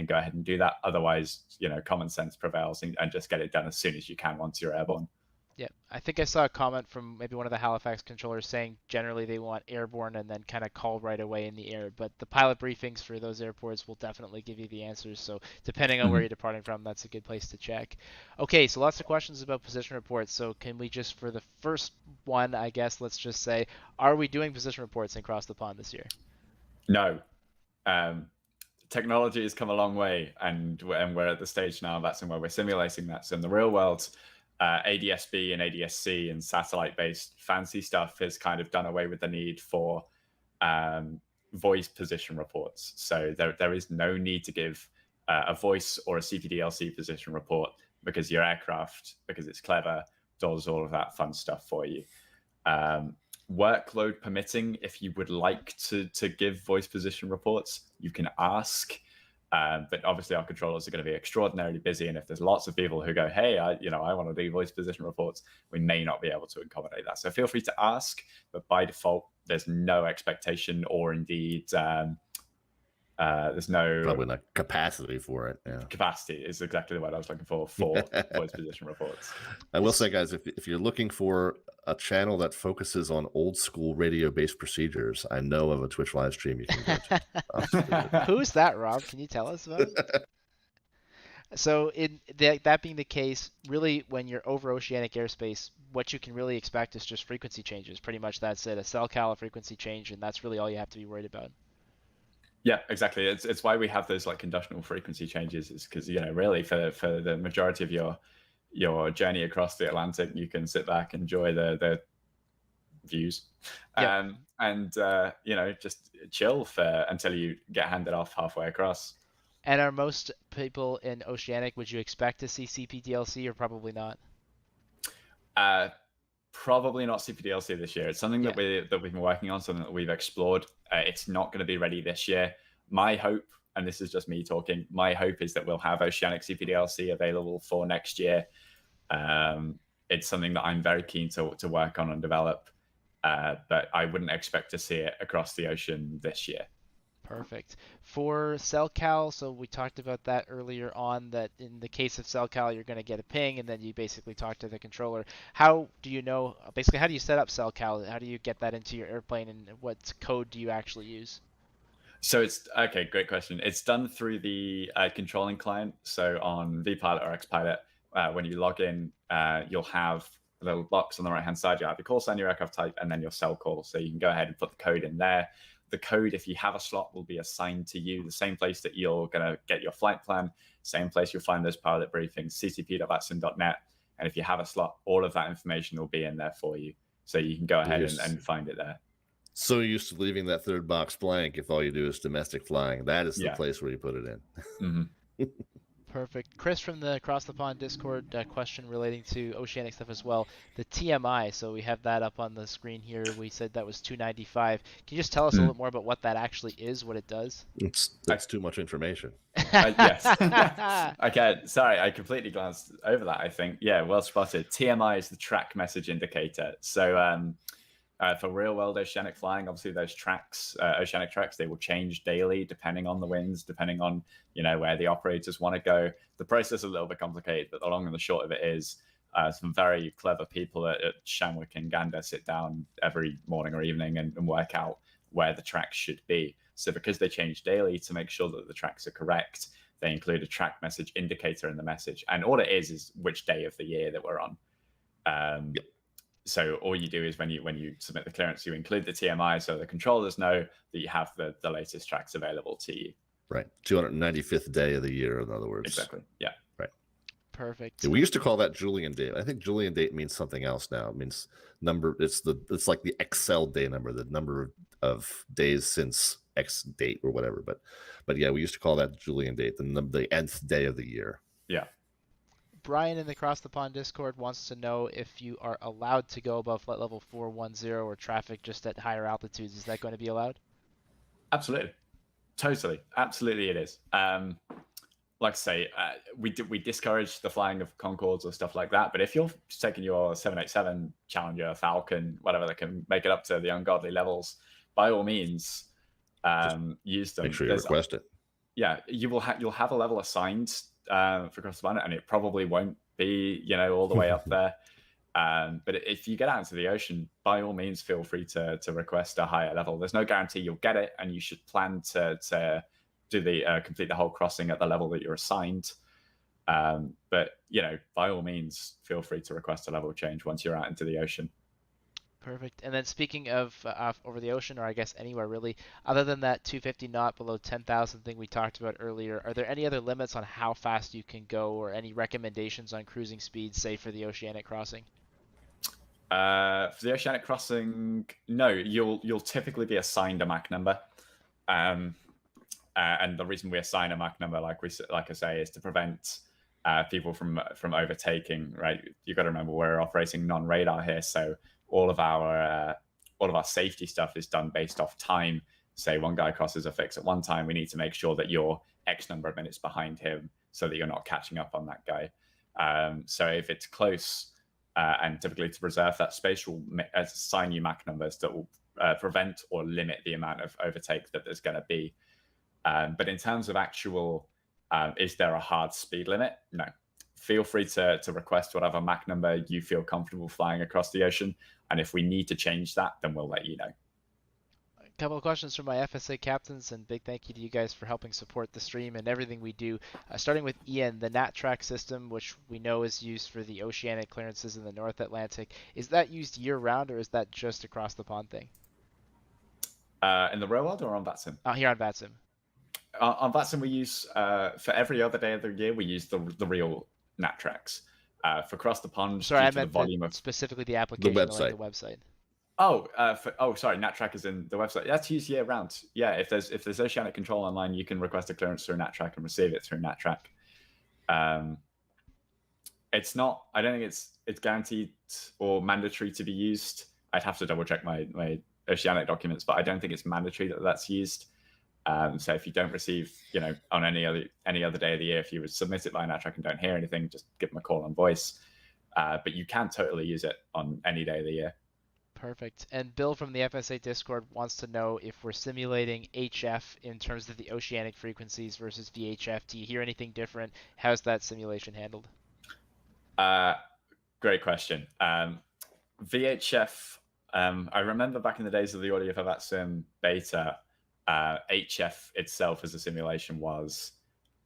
S3: go ahead and do that. Otherwise, common sense prevails and just get it done as soon as you can once you're airborne.
S1: Yeah, I think I saw a comment from maybe one of the Halifax controllers saying generally they want airborne and then kind of call right away in the air. But the pilot briefings for those airports will definitely give you the answers. So depending on where you're departing from, that's a good place to check. Okay, so lots of questions about position reports. So can we just, for the first one, I guess, let's just say, are we doing position reports in Across the Pond this year?
S3: No. Technology has come a long way, and we're at the stage now that's where we're simulating that. So in the real world, ADS-B and ADS-C and satellite-based fancy stuff has kind of done away with the need for voice position reports. So there is no need to give a voice or a CPDLC position report, because your aircraft, because it's clever, does all of that fun stuff for you. Workload permitting, if you would like to give voice position reports, you can ask. But obviously our controllers are going to be extraordinarily busy, and if there's lots of people who go, hey, I want to do voice position reports, we may not be able to accommodate that. So feel free to ask, but by default there's no expectation, or indeed there's no
S2: probably not capacity for it. Yeah.
S3: Capacity is exactly the word I was looking for voice position reports.
S2: I will say, guys, if you're looking for a channel that focuses on old school radio based procedures, I know of a Twitch live stream you can go
S1: to. Who's that, Rob? Can you tell us about it? So that being the case, really when you're over oceanic airspace, what you can really expect is just frequency changes. Pretty much that's it, a cell frequency change, and that's really all you have to be worried about.
S3: Yeah, exactly. It's why we have those like conditional frequency changes, is because really for the majority of your journey across the Atlantic, you can sit back, enjoy the views, and just chill until you get handed off halfway across.
S1: And are most people in oceanic, would you expect to see CPDLC, or probably not?
S3: Probably not CPDLC this year. It's something that we've been working on, something that we've explored. It's not going to be ready this year. My hope, and this is just me talking, my hope is that we'll have Oceanic CPDLC available for next year. It's something that I'm very keen to work on and develop, but I wouldn't expect to see it across the ocean this year.
S1: Perfect. For CellCal, so we talked about that earlier on, that in the case of CellCal, you're going to get a ping and then you basically talk to the controller. How do you know, basically, how do you set up CellCal? How do you get that into your airplane, and what code do you actually use?
S3: So it's okay. Great question. It's done through the controlling client. So on vPilot or XPilot, when you log in, you'll have a little box on the right hand side. You have your call sign, your aircraft type, and then your cell call. So you can go ahead and put the code in there. The code, if you have a slot, will be assigned to you. The same place that you're going to get your flight plan, same place you'll find those pilot briefings, ctp.vatsim.net. And if you have a slot, all of that information will be in there for you. So you can go ahead and find it there.
S2: So used to leaving that third box blank if all you do is domestic flying. That is the place where you put it in.
S3: Mm-hmm.
S1: Perfect. Chris from the Across the Pond Discord, question relating to Oceanic stuff as well. The TMI, so we have that up on the screen here. We said that was 295. Can you just tell us a little bit more about what that actually is, what it does?
S2: That's too much information.
S3: Yes. Okay. Sorry, I completely glanced over that, I think. Yeah, well spotted. TMI is the track message indicator. So for real world oceanic flying, obviously those tracks, oceanic tracks, they will change daily depending on the winds, depending on where the operators want to go. The process is a little bit complicated, but the long and the short of it is some very clever people at Shamwick and Gander sit down every morning or evening and work out where the tracks should be. So because they change daily, to make sure that the tracks are correct, they include a track message indicator in the message. And all it is which day of the year that we're on.
S2: Yep.
S3: So all you do is when you submit the clearance, you include the TMI so the controllers know that you have the latest tracks available to you.
S2: Right. 295th day of the year, in other words.
S3: Exactly. Yeah.
S2: Right.
S1: Perfect.
S2: Yeah, we used to call that Julian date. I think Julian date means something else now. It means number. It's like the Excel day number, the number of days since X date or whatever. But yeah, we used to call that Julian date, the nth day of the year.
S3: Yeah.
S1: Brian in the Across the Pond Discord wants to know if you are allowed to go above flight level 410 or traffic just at higher altitudes. Is that going to be allowed?
S3: Absolutely. Totally. Absolutely it is. Like I say, we discourage the flying of Concords or stuff like that. But if you're taking your 787 Challenger, Falcon, whatever that can make it up to the ungodly levels, by all means, use them.
S2: Make sure you request it.
S3: Yeah, you'll have a level assigned for Across the Pond, and it probably won't be all the way up there. But if you get out into the ocean, by all means, feel free to request a higher level. There's no guarantee you'll get it, and you should plan to do complete the whole crossing at the level that you're assigned. But by all means, feel free to request a level change once you're out into the ocean.
S1: Perfect. And then speaking of over the ocean, or I guess anywhere really, other than that 250 knot below 10,000 thing we talked about earlier, are there any other limits on how fast you can go, or any recommendations on cruising speeds, say for the oceanic crossing?
S3: For the oceanic crossing, no. You'll typically be assigned a Mach number, and the reason we assign a Mach number, like I say, is to prevent people from overtaking. Right, you got to remember we're operating non-radar here, so all of our safety stuff is done based off time. Say one guy crosses a fix at one time, we need to make sure that you're X number of minutes behind him so that you're not catching up on that guy. So if it's close, and typically to preserve that space, we'll assign you Mach numbers that will prevent or limit the amount of overtake that there's going to be. But in terms of actual, is there a hard speed limit? No. Feel free to request whatever Mach number you feel comfortable flying across the ocean. And if we need to change that, then we'll let you know.
S1: A couple of questions from my FSA captains, and big thank you to you guys for helping support the stream and everything we do. Starting with Ian, the NatTrack system, which we know is used for the oceanic clearances in the North Atlantic, is that used year-round, or is that just across the pond thing?
S3: In the real world or on VATSIM?
S1: Here on VATSIM.
S3: On VATSIM, we use, for every other day of the year, we use the real NatTracks. For across the pond,
S1: sorry, I meant
S3: the volume of
S1: specifically the application,
S2: the website.
S1: Like the website.
S3: Sorry, NatTrack is in the website. That's used year round. Yeah, if there's oceanic control online, you can request a clearance through NatTrack and receive it through NatTrack. It's not. I don't think it's guaranteed or mandatory to be used. I'd have to double check my oceanic documents, but I don't think it's mandatory that that's used. So if you don't receive, on any other day of the year, if you would submit it by NatTrack and don't hear anything, just give them a call on voice. But you can totally use it on any day of the year.
S1: Perfect. And Bill from the FSA Discord wants to know if we're simulating HF in terms of the oceanic frequencies versus VHF. Do you hear anything different? How's that simulation handled?
S3: Great question. VHF, I remember back in the days of the audio for VATSIM beta, HF itself as a simulation was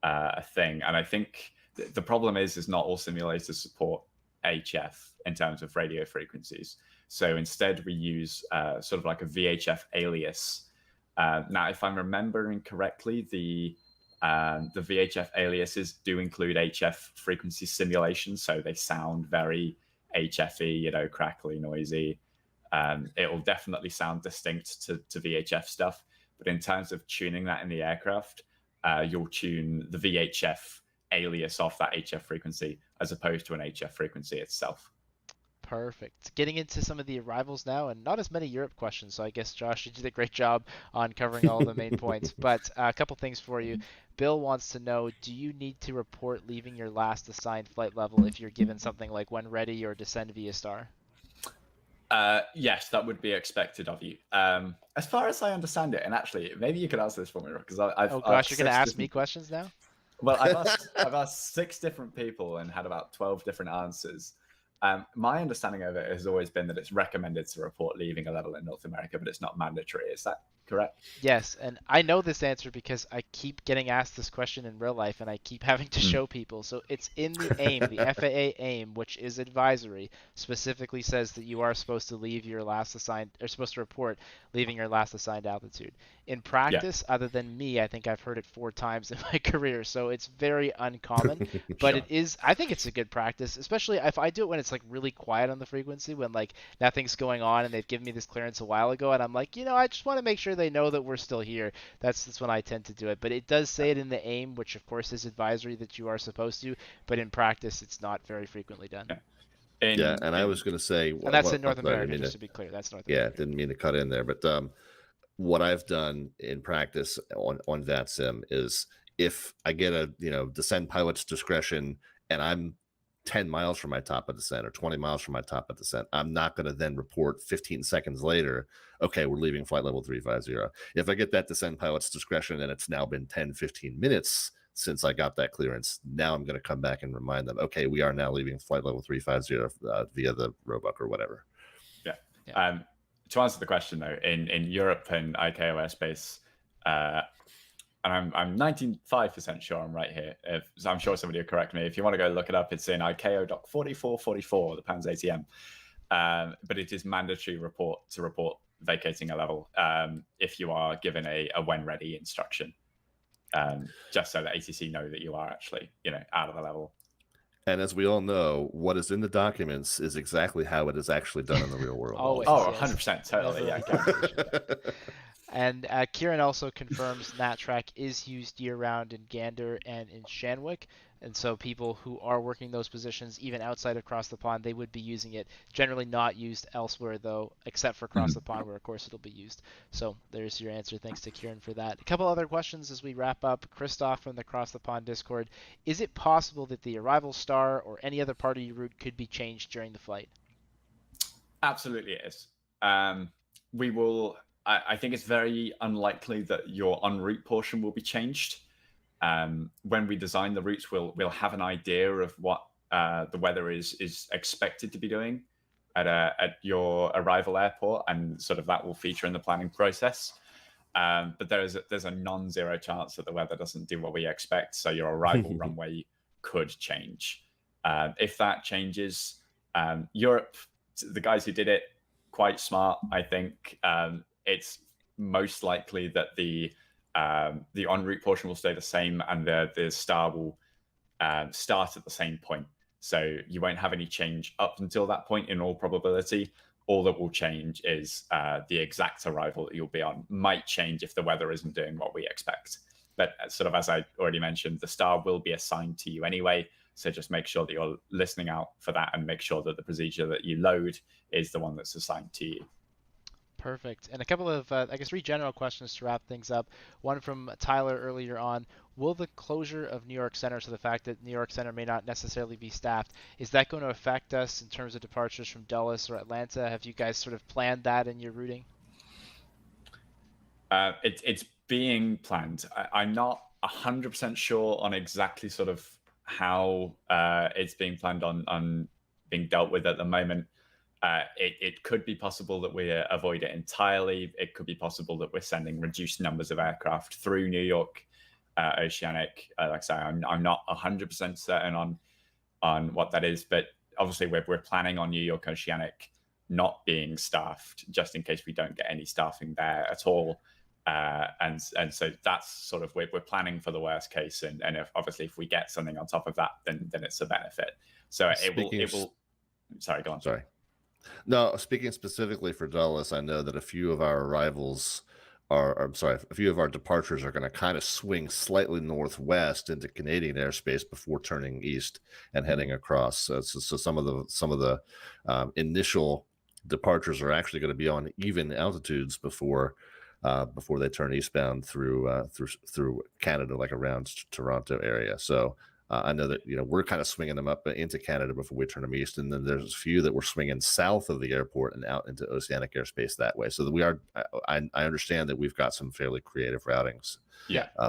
S3: a thing. And I think the problem is not all simulators support HF in terms of radio frequencies. So instead we use sort of like a VHF alias. Now, if I'm remembering correctly, the VHF aliases do include HF frequency simulation, so they sound very HFE, crackly, noisy. It will definitely sound distinct to VHF stuff, but in terms of tuning that in the aircraft, you'll tune the VHF alias off that HF frequency as opposed to an HF frequency itself.
S1: Perfect. Getting into some of the arrivals now, and not as many Europe questions, so I guess, Josh, you did a great job on covering all the main points. But a couple things for you. Bill wants to know, do you need to report leaving your last assigned flight level if you're given something like when ready or descend via star?
S3: Yes, that would be expected of you. As far as I understand it, and actually, maybe you could answer this for me, because I've...
S1: Oh gosh, you're going to ask me questions now?
S3: Well, I've asked 6 different people and had about 12 different answers. My understanding of it has always been that it's recommended to report leaving a level in North America, but it's not mandatory. Is that correct?
S1: Yes, and I know this answer because I keep getting asked this question in real life, and I keep having to show people. So it's in the AIM, the FAA AIM, which is advisory, specifically says that you are supposed to leave your last assigned, or supposed to report leaving your last assigned altitude. In practice, other than me, I think I've heard it 4 times in my career, so it's very uncommon. But it is, I think it's a good practice, especially if I do it when it's like really quiet on the frequency, when like nothing's going on, and they've given me this clearance a while ago, and I'm like, I just want to make sure they know that we're still here. That's when I tend to do it. But it does say it in the AIM, which of course is advisory, that you are supposed to, but in practice it's not very frequently done.
S2: I was going to say,
S1: and that's in North America, just to be clear. That's North America.
S2: Yeah, didn't mean to cut in there, but what I've done in practice on VATSIM is, if I get a descend pilot's discretion and I'm 10 miles from my top of descent or 20 miles from my top of descent, I'm not going to then report 15 seconds later, okay, we're leaving flight level 350. If I get that descend pilot's discretion and it's now been 10, 15 minutes since I got that clearance, now I'm going to come back and remind them, okay, we are now leaving flight level 350 via the Roebuck or whatever.
S3: Yeah. To answer the question, though, in Europe and ICAO airspace, and I'm 95% sure I'm right here. So I'm sure somebody will correct me. If you want to go look it up, it's in ICAO Doc 4444, the PANS ATM. But it is mandatory to report vacating a level if you are given a when ready instruction, just so that ATC know that you are actually out of the level.
S2: And as we all know, what is in the documents is exactly how it is actually done in the real world.
S1: Always,
S3: oh, 100%, totally, yeah.
S1: And Kieran also confirms NatTrack is used year-round in Gander and in Shanwick, and so people who are working those positions, even outside across the pond, they would be using it. Generally not used elsewhere, though, except for across the pond, where, of course, it'll be used. So there's your answer. Thanks to Kieran for that. A couple other questions as we wrap up. Christoph from the Across the Pond Discord. Is it possible that the arrival star or any other part of your route could be changed during the flight?
S3: Absolutely it is. We will... I think it's very unlikely that your en route portion will be changed. When we design the routes, we'll have an idea of what the weather is expected to be doing at your arrival airport, and sort of that will feature in the planning process. But there's a non-zero chance that the weather doesn't do what we expect, so your arrival runway could change. If that changes, Europe, the guys who did it, quite smart, I think. It's most likely that the en route portion will stay the same, and the star will start at the same point. So you won't have any change up until that point in all probability. All that will change is the exact arrival that you'll be on. Might change if the weather isn't doing what we expect. But sort of as I already mentioned, the star will be assigned to you anyway. So just make sure that you're listening out for that, and make sure that the procedure that you load is the one that's assigned to you.
S1: Perfect. And a couple of, I guess, three general questions to wrap things up. One from Tyler earlier on. Will the closure of New York Center, so the fact that New York Center may not necessarily be staffed, is that going to affect us in terms of departures from Dulles or Atlanta? Have you guys sort of planned that in your routing?
S3: It's being planned. I'm not 100% sure on exactly sort of how it's being planned on being dealt with at the moment. It could be possible that we avoid it entirely. It could be possible that we're sending reduced numbers of aircraft through New York Oceanic. Like I say, I'm not 100% certain on what that is, but obviously we're planning on New York Oceanic not being staffed, just in case we don't get any staffing there at all. And so that's sort of we're planning for the worst case, and obviously if we get something on top of that, then it's a benefit. So it will. Sorry, go on.
S2: Sorry. No, speaking specifically for Dulles, I know that a few of our arrivals a few of our departures are going to kind of swing slightly northwest into Canadian airspace before turning east and heading across. So some of the initial departures are actually going to be on even altitudes before they turn eastbound through Canada, like around Toronto area. So I know that we're kind of swinging them up into Canada before we turn them east, and then there's a few that we're swinging south of the airport and out into oceanic airspace that way. So that we are. I understand that we've got some fairly creative routings,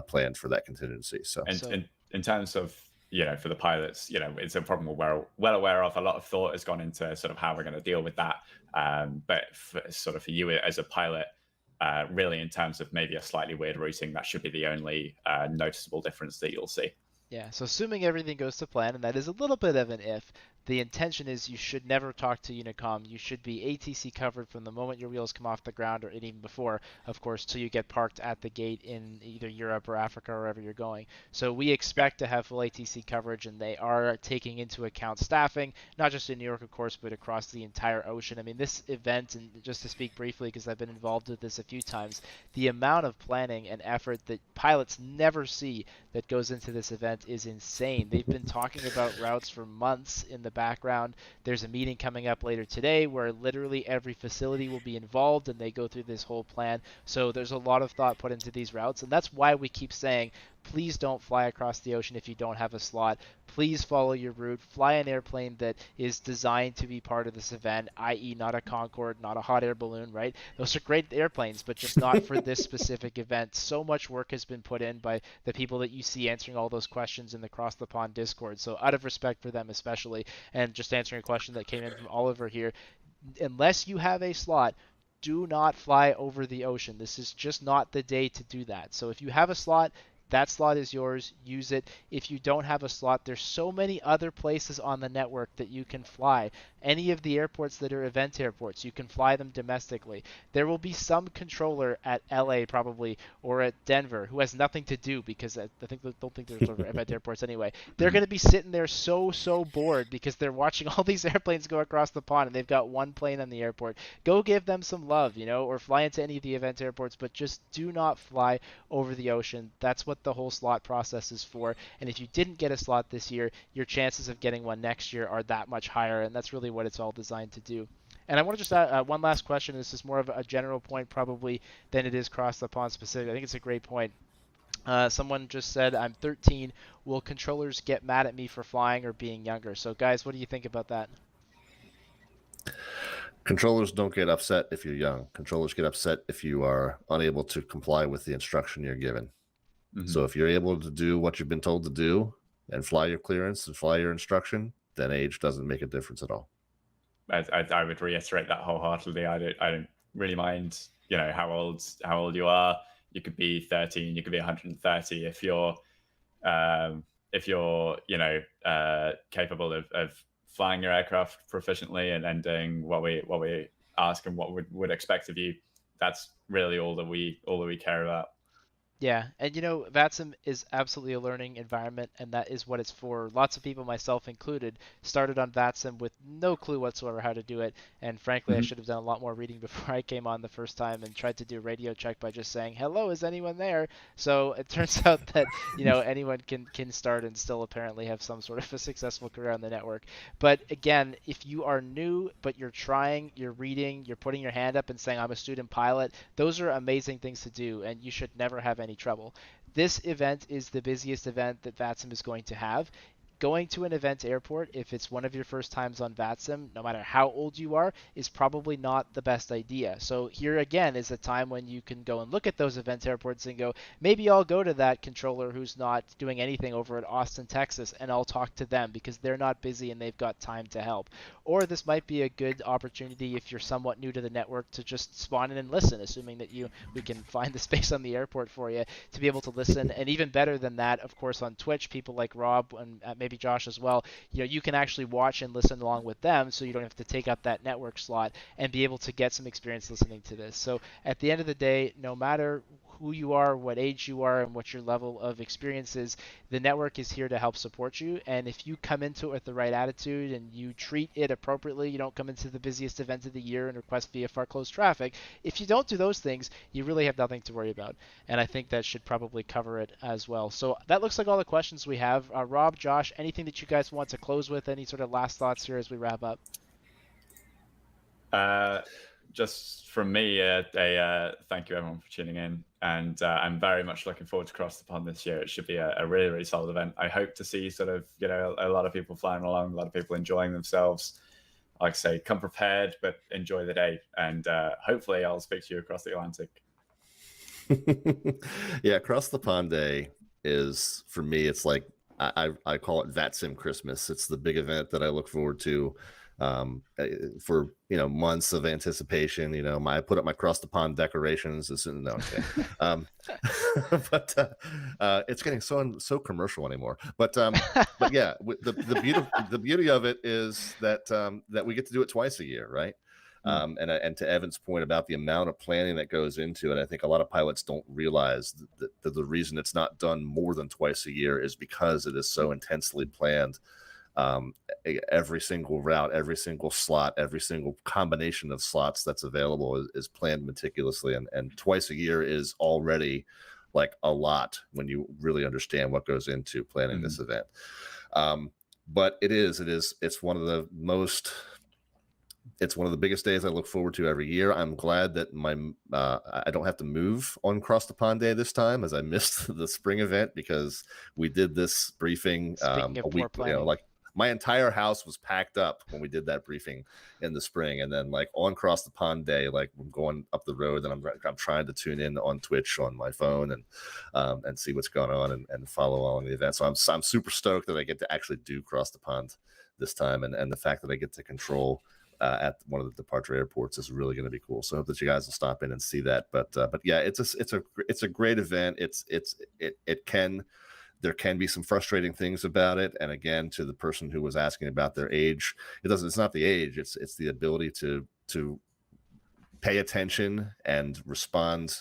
S2: planned for that contingency. So,
S3: in terms of for the pilots, it's a problem we're well aware of. A lot of thought has gone into sort of how we're going to deal with that. But for you as a pilot, really in terms of maybe a slightly weird routing, that should be the only noticeable difference that you'll see.
S1: Yeah, so assuming everything goes to plan, and that is a little bit of an if, the intention is you should never talk to Unicom. You should be ATC covered from the moment your wheels come off the ground, or even before, of course, till you get parked at the gate in either Europe or Africa or wherever you're going. So we expect to have full ATC coverage, and they are taking into account staffing, not just in New York, of course, but across the entire ocean. I mean, this event, and just to speak briefly, because I've been involved with this a few times, the amount of planning and effort that pilots never see that goes into this event is insane. They've been talking about routes for months in the background. There's a meeting coming up later today where literally every facility will be involved and they go through this whole plan. So there's a lot of thought put into these routes, and that's why we keep saying, please don't fly across the ocean if you don't have a slot. Please follow your route. Fly an airplane that is designed to be part of this event, i.e. not a Concorde, not a hot air balloon, right? Those are great airplanes, but just not for this specific event. So much work has been put in by the people that you see answering all those questions in the Cross the Pond Discord. So out of respect for them especially, and just answering a question that came in from Oliver here, unless you have a slot, do not fly over the ocean. This is just not the day to do that. So if you have a slot, that slot is yours. Use it. If you don't have a slot, there's so many other places on the network that you can fly. Any of the airports that are event airports, you can fly them domestically. There will be some controller at LA probably or at Denver who has nothing to do because I don't think there's event airports anyway. They're going to be sitting there so bored because they're watching all these airplanes go across the pond and they've got one plane on the airport. Go give them some love, or fly into any of the event airports, but just do not fly over the ocean. That's what the whole slot process is for. And if you didn't get a slot this year, your chances of getting one next year are that much higher, and that's really what it's all designed to do. And I want to just add one last question. This is more of a general point probably than it is cross the pond specific. I think it's a great point. Someone just said, I'm 13. Will controllers get mad at me for flying or being younger? So guys, what do you think about that?
S2: Controllers don't get upset if you're young. Controllers get upset if you are unable to comply with the instruction you're given. Mm-hmm. So if you're able to do what you've been told to do and fly your clearance and fly your instruction, then age doesn't make a difference at all.
S3: I would reiterate that wholeheartedly. I don't really mind, how old you are. You could be 13, you could be 130 if you're capable of flying your aircraft proficiently and doing what we ask and what we would expect of you. That's really all that we care about.
S1: Yeah, and VATSIM is absolutely a learning environment, and that is what it's for. Lots of people, myself included, started on VATSIM with no clue whatsoever how to do it, and frankly, I
S3: Mhm.
S1: should have done a lot more reading before I came on the first time and tried to do a radio check by just saying, "Hello, is anyone there?" So it turns out that anyone can start and still apparently have some sort of a successful career on the network. But again, if you are new but you're trying, you're reading, you're putting your hand up and saying, "I'm a student pilot," those are amazing things to do, and you should never have any trouble. This event is the busiest event that VATSIM is going to have. Going to an event airport, if it's one of your first times on VATSIM, no matter how old you are, is probably not the best idea. So here again is a time when you can go and look at those event airports and go, maybe I'll go to that controller who's not doing anything over at Austin, Texas, and I'll talk to them because they're not busy and they've got time to help. Or this might be a good opportunity if you're somewhat new to the network to just spawn in and listen, assuming that we can find the space on the airport for you to be able to listen. And even better than that, of course, on Twitch, people like Rob and maybe Josh as well, you can actually watch and listen along with them, so you don't have to take up that network slot and be able to get some experience listening to this. So at the end of the day, no matter who you are, what age you are, and what your level of experience is, the network is here to help support you. And if you come into it with the right attitude and you treat it appropriately, you don't come into the busiest event of the year and request VFR closed traffic. If you don't do those things, you really have nothing to worry about. And I think that should probably cover it as well. So that looks like all the questions we have. Rob, Josh, anything that you guys want to close with? Any sort of last thoughts here as we wrap up?
S3: Just from me, thank you everyone for tuning in, and I'm very much looking forward to Cross the Pond this year. It should be a really, really solid event. I hope to see sort of a lot of people flying along, a lot of people enjoying themselves. Like I say, come prepared, but enjoy the day, and hopefully I'll speak to you across the Atlantic.
S2: Yeah, Cross the Pond Day is, for me, it's like I call it VATSIM Christmas. It's the big event that I look forward to for months of anticipation. I put up my Cross the Pond decorations as soon. No, I'm kidding. But it's getting so commercial anymore. But yeah, the beauty of it is that we get to do it twice a year, right? And to Evan's point about the amount of planning that goes into it, I think a lot of pilots don't realize that the reason it's not done more than twice a year is because it is so intensely planned. Every single route, every single slot, every single combination of slots that's available is planned meticulously, and twice a year is already like a lot when you really understand what goes into planning this event. But it's one of the it's one of the biggest days I look forward to every year. I'm glad that I don't have to move on Cross the Pond Day this time, as I missed the spring event because we did this briefing
S1: Speaking of
S2: a week.
S1: poor planning.
S2: Like my entire house was packed up when we did that briefing in the spring, and then like on Cross the Pond Day, like I'm going up the road and I'm trying to tune in on Twitch on my phone and see what's going on and follow along the event. So I'm super stoked that I get to actually do Cross the Pond this time, and the fact that I get to control at one of the departure airports is really going to be cool. So I hope that you guys will stop in and see that. But yeah, it's a great event. There can be some frustrating things about it. And again, to the person who was asking about their age, it's not the age. It's the ability to pay attention and respond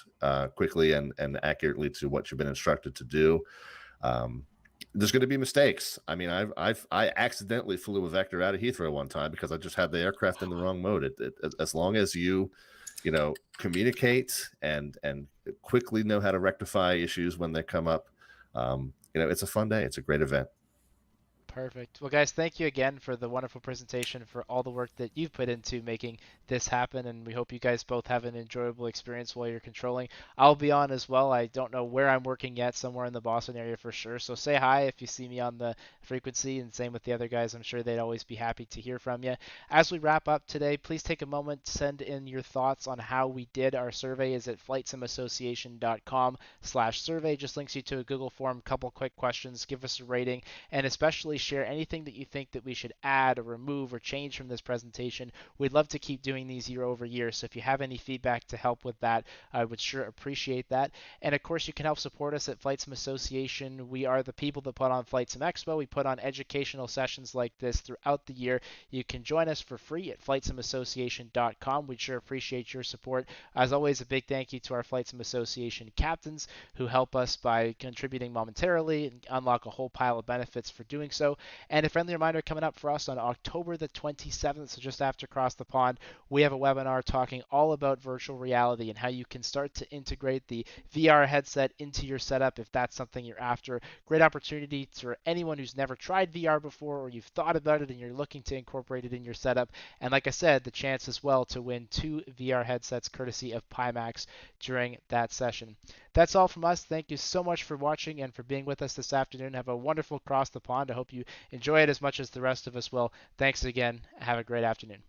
S2: quickly and accurately to what you've been instructed to do. There's going to be mistakes. I mean, I accidentally flew a Vector out of Heathrow one time because I just had the aircraft in the wrong mode. As long as you communicate and quickly know how to rectify issues when they come up, it's a fun day. It's a great event.
S1: Perfect. Well, guys, thank you again for the wonderful presentation, for all the work that you've put into making this happen, and we hope you guys both have an enjoyable experience while you're controlling. I'll be on as well. I don't know where I'm working yet, somewhere in the Boston area for sure, so say hi if you see me on the frequency, and same with the other guys. I'm sure they'd always be happy to hear from you. As we wrap up today, please take a moment to send in your thoughts on how we did. Our survey is at flightsimassociation.com/survey. Just links you to a Google form, couple quick questions, give us a rating, and especially please share anything that you think that we should add or remove or change from this presentation. We'd love to keep doing these year over year, so if you have any feedback to help with that, I would sure appreciate that. And of course, you can help support us at Flight Sim Association. We are the people that put on Flight Sim Expo. We put on educational sessions like this throughout the year. You can join us for free at flightsimassociation.com. We'd sure appreciate your support. As always, a big thank you to our Flight Sim Association captains who help us by contributing momentarily and unlock a whole pile of benefits for doing so. And a friendly reminder coming up for us on October the 27th, so just after Cross the Pond, we have a webinar talking all about virtual reality and how you can start to integrate the VR headset into your setup if that's something you're after. Great opportunity for anyone who's never tried VR before, or you've thought about it and you're looking to incorporate it in your setup. And like I said, the chance as well to win 2 VR headsets courtesy of Pimax during that session. That's all from us. Thank you so much for watching and for being with us this afternoon. Have a wonderful Cross the Pond. I hope you enjoy it as much as the rest of us will. Thanks again. Have a great afternoon.